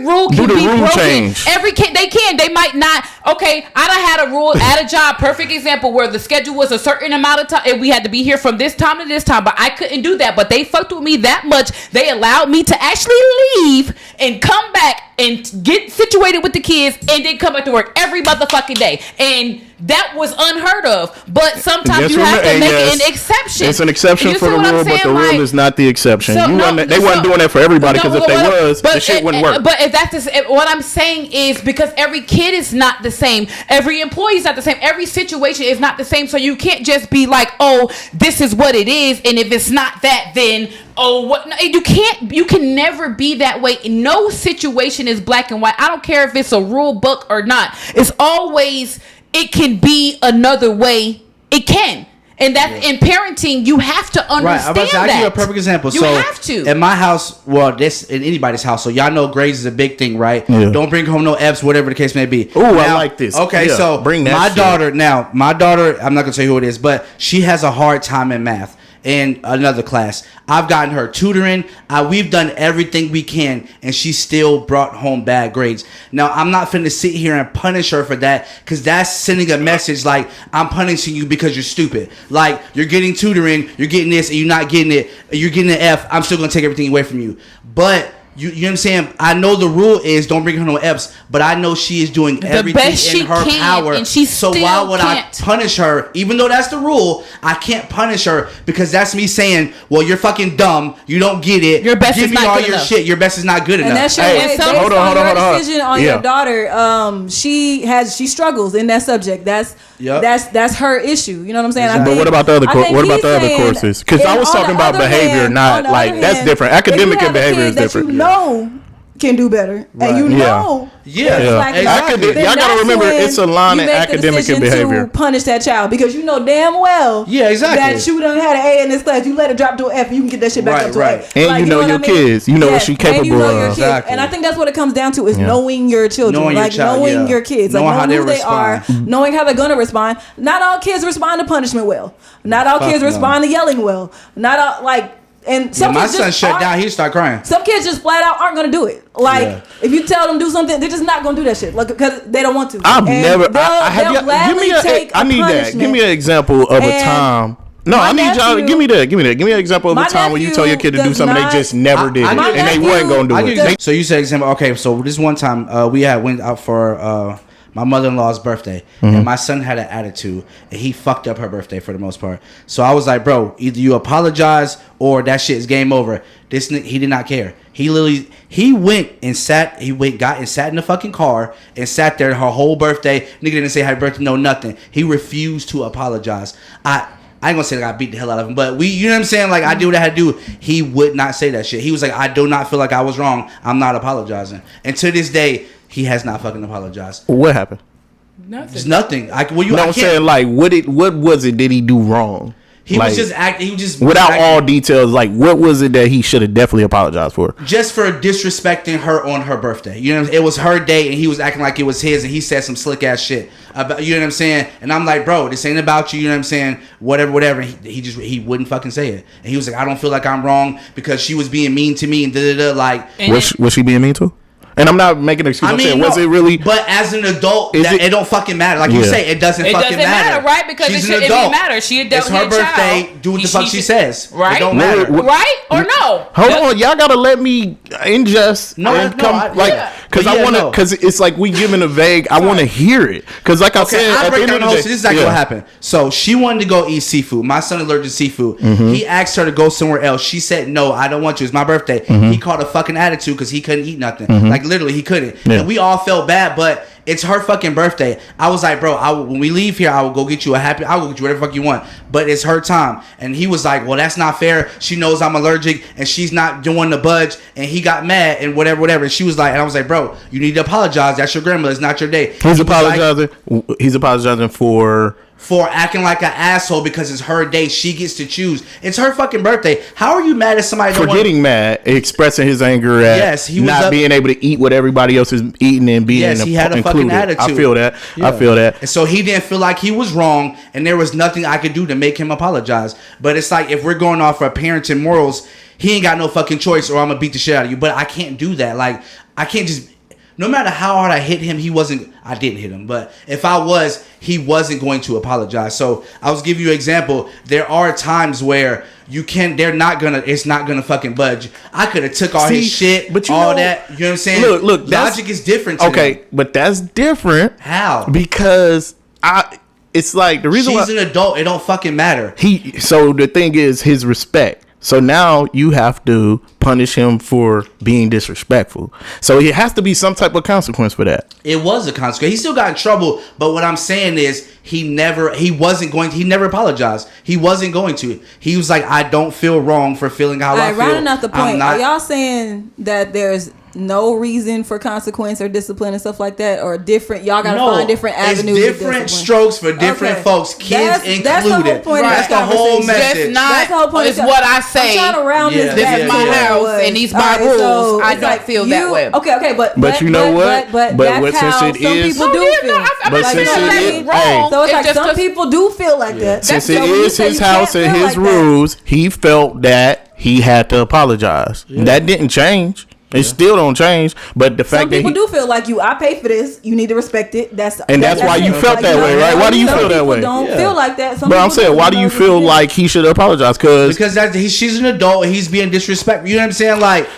rule can be broken. Change. They might not. Okay, I done had a rule at a job. Perfect example where the schedule was a certain amount of time and we had to be here from this time to this time, but I couldn't do that. But they fucked with me that much. They allowed me to actually leave and come back and get situated with the kids and then come back to work every motherfucking day. And that was unheard of. But sometimes you have to make an exception. It's an exception for the rule, but the rule is not the exception. They weren't doing that for everybody because if they was, the shit wouldn't work. But if that's what I'm saying is because every kid is not the same. Every employee is not the same. Every situation is not the same. So you can't just be like, oh, this is what it is. And if it's not that, then oh, what? No, you can't. You can never be that way. No situation is black and white. I don't care if it's a rule book or not. It's always. It can be another way. It can. And that in parenting, you have to understand that. I'll give you a perfect example. You have to. In my house, well, this in anybody's house, so y'all know grades is a big thing, right? Yeah. Don't bring home no F's, whatever the case may be. Oh, I like this. Okay, Yeah, so bring that my shit. daughter, I'm not gonna tell you who it is, but she has a hard time in math. In another class, I've gotten her tutoring. We've done everything we can, and she still brought home bad grades. Now, I'm not finna sit here and punish her for that, because that's sending a message like, I'm punishing you because you're stupid. Like, you're getting tutoring, you're getting this, and you're not getting it, you're getting an F, I'm still gonna take everything away from you. But you know what I'm saying? I know the rule is don't bring her no F's, but I know she is doing everything in her power. And she so still why would can't. I punish her? Even though that's the rule, I can't punish her because that's me saying, well, you're fucking dumb. You don't get it. Your best Give is me not all good your enough. shit. Your best is not good enough. And that's your Hey, way. Based hold on on. your decision on Yeah. your daughter. She struggles in that subject. That's her issue. You know what I'm saying? Exactly. But what about the other? I think What about he's the other saying, courses? Because I was on talking the about other behavior, hand, not on the like other that's hand, different. if you Academic have and a behavior kid is that different. You know can do better, and you know. Yeah. it's Yeah. like Exactly. then Y'all gotta that's remember, when it's a line you in make the academic and decision behavior. to punish that child because you know damn well Yeah, exactly. that you done had an A in this class. You let it drop to an F, you can get that shit back Right, up to right. an A. And you know what your I mean? kids. You know what Yes, she and capable you know your of. kids. Exactly. And I think that's what it comes down to is Yeah. knowing your children, Knowing your like child, knowing yeah. your kids, like Knowing how knowing who they they are, respond. knowing how they're gonna respond. Not all kids respond to punishment well. Not all Fuck kids no. respond to yelling well. Not all and some my kids son just shut aren't- down. He start crying. Some kids just flat out aren't gonna do it. Like Yeah. if you tell them to do something, they're just not gonna do that shit. Like because they don't want to. I've And never. They'll Give gladly me take I need that. punishment. Give me an example of a And time. No, my I need y'all. nephew- Give me that. Give me an example of a my time when you tell your kid to do nephew something does they just never not- did, I it, give and they you- wasn't gonna do I it. give you- So you said example. Okay, so this one time we went out for my mother-in-law's birthday, and my son had an attitude, and he fucked up her birthday for the most part. So I was like, bro, either you apologize or that shit is game over. He did not care. He got and sat in the fucking car and sat there her whole birthday. Nigga didn't say happy birthday, no nothing. He refused to apologize. I ain't gonna say that I beat the hell out of him, but you know what I'm saying? Like, I did what I had to do. He would not say that shit. He was like, I do not feel like I was wrong. I'm not apologizing. And to this day, he has not fucking apologized. What happened? It's nothing. No, I'm saying like, what was it? Did he do wrong? He Like, was just acting. He was just without acting, all details. Like, what was it that he should have definitely apologized for? just for disrespecting her on her birthday. You know, it was her day, and he was acting like it was his, and he said some slick ass shit about. You know what I'm saying? And I'm like, bro, this ain't about you. You know what I'm saying? Whatever. He wouldn't fucking say it, and he was like, I don't feel like I'm wrong because she was being mean to me and da da da. Like, Was she being mean to? And I'm not making an excuse. I'm saying, was it really? But as an adult, Is it don't fucking matter. Like you say, it doesn't fucking matter. Right? Because she's it an shouldn't adult. even matter. She It's her birthday. Child. Do what the fuck she says. Right? It don't matter. Right or no? Hold on, y'all gotta let me ingest. No, and no, come, like, yeah. because But I yeah, want to, no. because it's like we giving a vague. I want to hear it, because like I Okay, said, I'll at the break end down of the the whole day, shit. This is exactly what happened. So she wanted to go eat seafood. My son allergic to seafood. He asked her to go somewhere else. She said, no, I don't want you. It's my birthday. He called a fucking attitude because he couldn't eat nothing. Like, literally, he couldn't. Yeah. And we all felt bad, but it's her fucking birthday. I was like, bro, when we leave here, I will go get you I will go get you whatever the fuck you want. But it's her time. And he was like, well, that's not fair. She knows I'm allergic and she's not doing the budge. And he got mad and whatever. And she was like, and I was like, bro, you need to apologize. That's your grandmother. It's not your day. he's He was like, apologizing. He's apologizing for. acting like an asshole because it's her day. She gets to choose. It's her fucking birthday. How are you mad at somebody? For getting mad, expressing his anger at Yes, he was not up- being able to eat what everybody else is eating and being Yes, he had a fucking included. attitude. I feel that. Yeah. I feel that. And so he didn't feel like he was wrong, and there was nothing I could do to make him apologize. But it's like, if we're going off of parenting morals, he ain't got no fucking choice, or I'm gonna beat the shit out of you. But I can't do that. Like, I can't just. No matter how hard I hit him, I didn't hit him. But if I was, he wasn't going to apologize. So I was giving you an example. There are times where it's not gonna fucking budge. I could have took all his shit, but you all know- that. You know what I'm saying? Look, logic is different to okay, them. but that's different. How? Because it's like the reason She's why an adult. It don't fucking matter. so the thing is his respect. So now you have to punish him for being disrespectful. So it has to be some type of consequence for that. It was a consequence. He still got in trouble, but what I'm saying is he never apologized. He wasn't going to. He was like, I don't feel wrong for feeling how I feel. Rounding out the point, are y'all saying that there's no reason for consequence or discipline and stuff like that, or different? Y'all gotta find different avenues. It's different strokes for different folks, kids included. That's the whole point. That's the whole message. Just not, that's the whole point. It's what I say. I'm trying to round this back. This is my house and these my rules. So I don't feel that way. Okay, but you know what? But that's how some people do feel. But since it is wrong, so it's like some people do feel like that. Since it is his house and his rules, he felt that he had to apologize. That didn't change. It still don't change, but the fact that some people do feel like I pay for this. You need to respect it. That's why you felt that way, right? Why do you feel that way? Don't feel like that. But I'm saying, why do you feel like he should apologize? Because she's an adult. He's being disrespectful. You know what I'm saying? Like,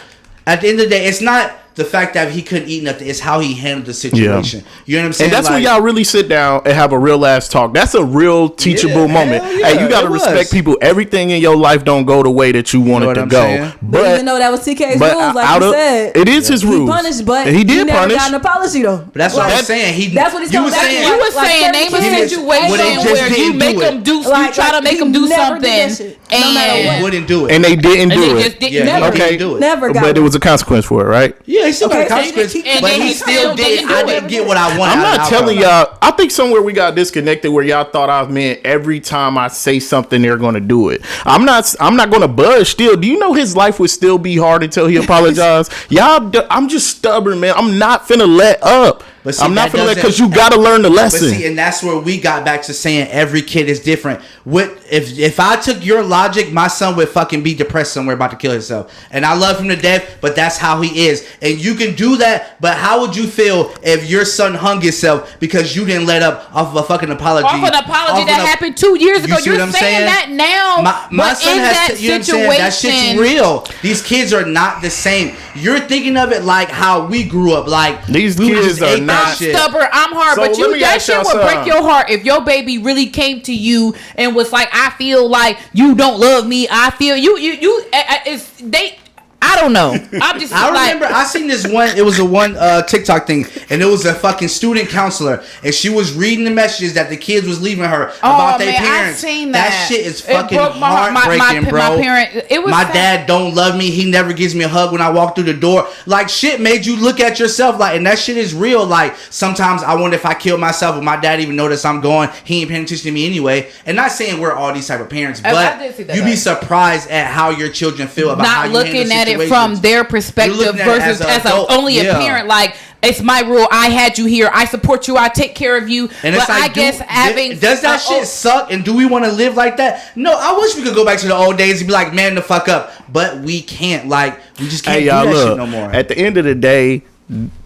at the end of the day, it's not the fact that he couldn't eat nothing. It's how he handled the situation. Yeah. You know what I'm saying? And that's when y'all really sit down and have a real ass talk. That's a real teachable moment. Hey, you gotta respect people. Everything in your life don't go the way that you want it to go. But even though that was TK's rules, like you said, it is his rules. He punished, but he did never punish. got an apology though. But that's what I'm saying. That's what he's saying. You were saying name a situation where you make them do, you try to make them do something, and wouldn't do it, and they didn't do it. Okay, never got. But it was a consequence for it, right? Yeah, he still got a consequence. But he still did. I didn't get what I wanted. I'm not telling y'all. I think somewhere we got disconnected where y'all thought I meant every time I say something they're going to do it. I'm not going to budge. Still, do you know his life would still be hard until he apologized? Y'all, I'm just stubborn, man. I'm not finna let up. But see, I'm not finna let, because you got to learn the lesson. But see, and that's where we got back to saying every kid is different. If I took your logic, my son would fucking be depressed somewhere about to kill himself. And I love him to death, but that's how he is. And you can do that, but how would you feel if your son hung himself because you didn't let up off of a fucking apology? Off an apology that happened 2 years ago. You're saying that now. My son has to, you know what I'm saying? That shit's real. These kids are not the same. You're thinking of it like how we grew up. Like these kids are not. I'm stubborn. I'm hard, but that shit would break your heart if your baby really came to you and was like, "I feel like you don't love me. I feel you. It's they." I don't know. I'm just. I remember I seen this one. It was a one TikTok thing, and it was a fucking student counselor, and she was reading the messages that the kids was leaving her about their parents. I seen that shit is fucking heartbreaking, bro. My dad don't love me. He never gives me a hug when I walk through the door. Like shit made you look at yourself like, and that shit is real. Like sometimes I wonder if I killed myself, would my dad even notice I'm going? He ain't paying attention to me anyway. And not saying we're all these type of parents, but you'd be surprised at how your children feel about how you handle situations. From their perspective versus as only a parent, like it's my rule. I had you here. I support you. I take care of you. And but like, I guess does that shit suck? And do we want to live like that? No, I wish we could go back to the old days and be like, man, the fuck up. But we can't. Like we just can't do that shit no more. At the end of the day,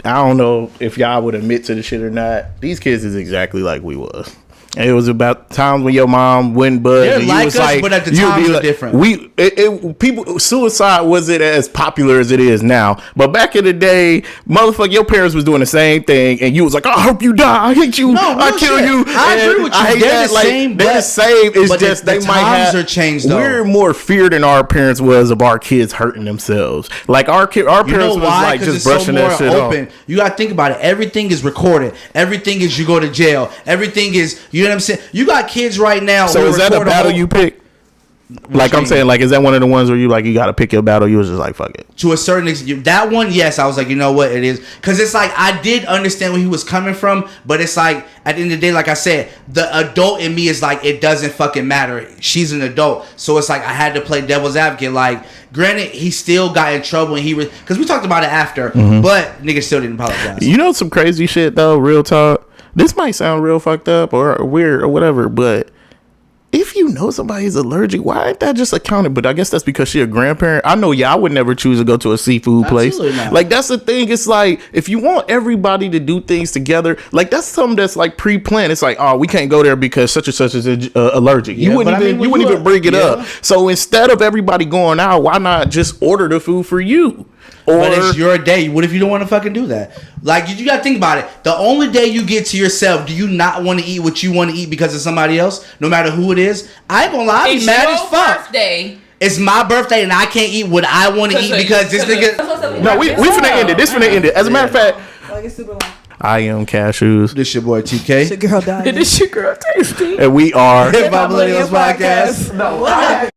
I don't know if y'all would admit to the shit or not. These kids is exactly like we was. It was about times when your mom wouldn't budge. They're like us, but at the time it was different. People, suicide wasn't as popular as it is now. But back in the day, motherfucker, your parents was doing the same thing, and you was like, I hope you die. I hate you. I kill you. I agree with you. They're the same. They're the same. It's just they might have. Are changed, though. We're more feared than our parents was of our kids hurting themselves. Like our parents was like just brushing that shit off. You gotta think about it. Everything is recorded. Everything is you go to jail. Everything is you know what I'm saying? You got kids right now. So is that a battle you pick? Like I'm saying, like is that one of the ones where you like you got to pick your battle? You was just like fuck it. To a certain extent, that one, yes, I was like, you know what, it is, because it's like I did understand where he was coming from, but it's like at the end of the day, like I said, the adult in me is like it doesn't fucking matter. She's an adult, so it's like I had to play devil's advocate. Like, granted, he still got in trouble, and he was because we talked about it after, but nigga still didn't apologize. You know some crazy shit though, real talk. This might sound real fucked up or weird or whatever, but if you know somebody's allergic, why ain't that just accounted? But I guess that's because she a grandparent. I know y'all would never choose to go to a seafood place. Not. Like that's the thing. It's like if you want everybody to do things together, like that's something that's like pre-planned. It's like, oh, we can't go there because such and such is allergic. Yeah, you wouldn't even bring it up. So instead of everybody going out, why not just order the food for you? But it's your day. What if you don't want to fucking do that? Like, you got to think about it. The only day you get to yourself, do you not want to eat what you want to eat because of somebody else? No matter who it is? I ain't gonna lie, I'd be mad as fuck. Birthday. It's my birthday and I can't eat what I want to eat because this nigga. No, we finna end it. This finna end it. As a matter of fact, Like it's super long. I am Cashews. This your boy TK. It's your girl Diamond. This your girl Tasty. And we are HIPHOP Millennials Podcast. No.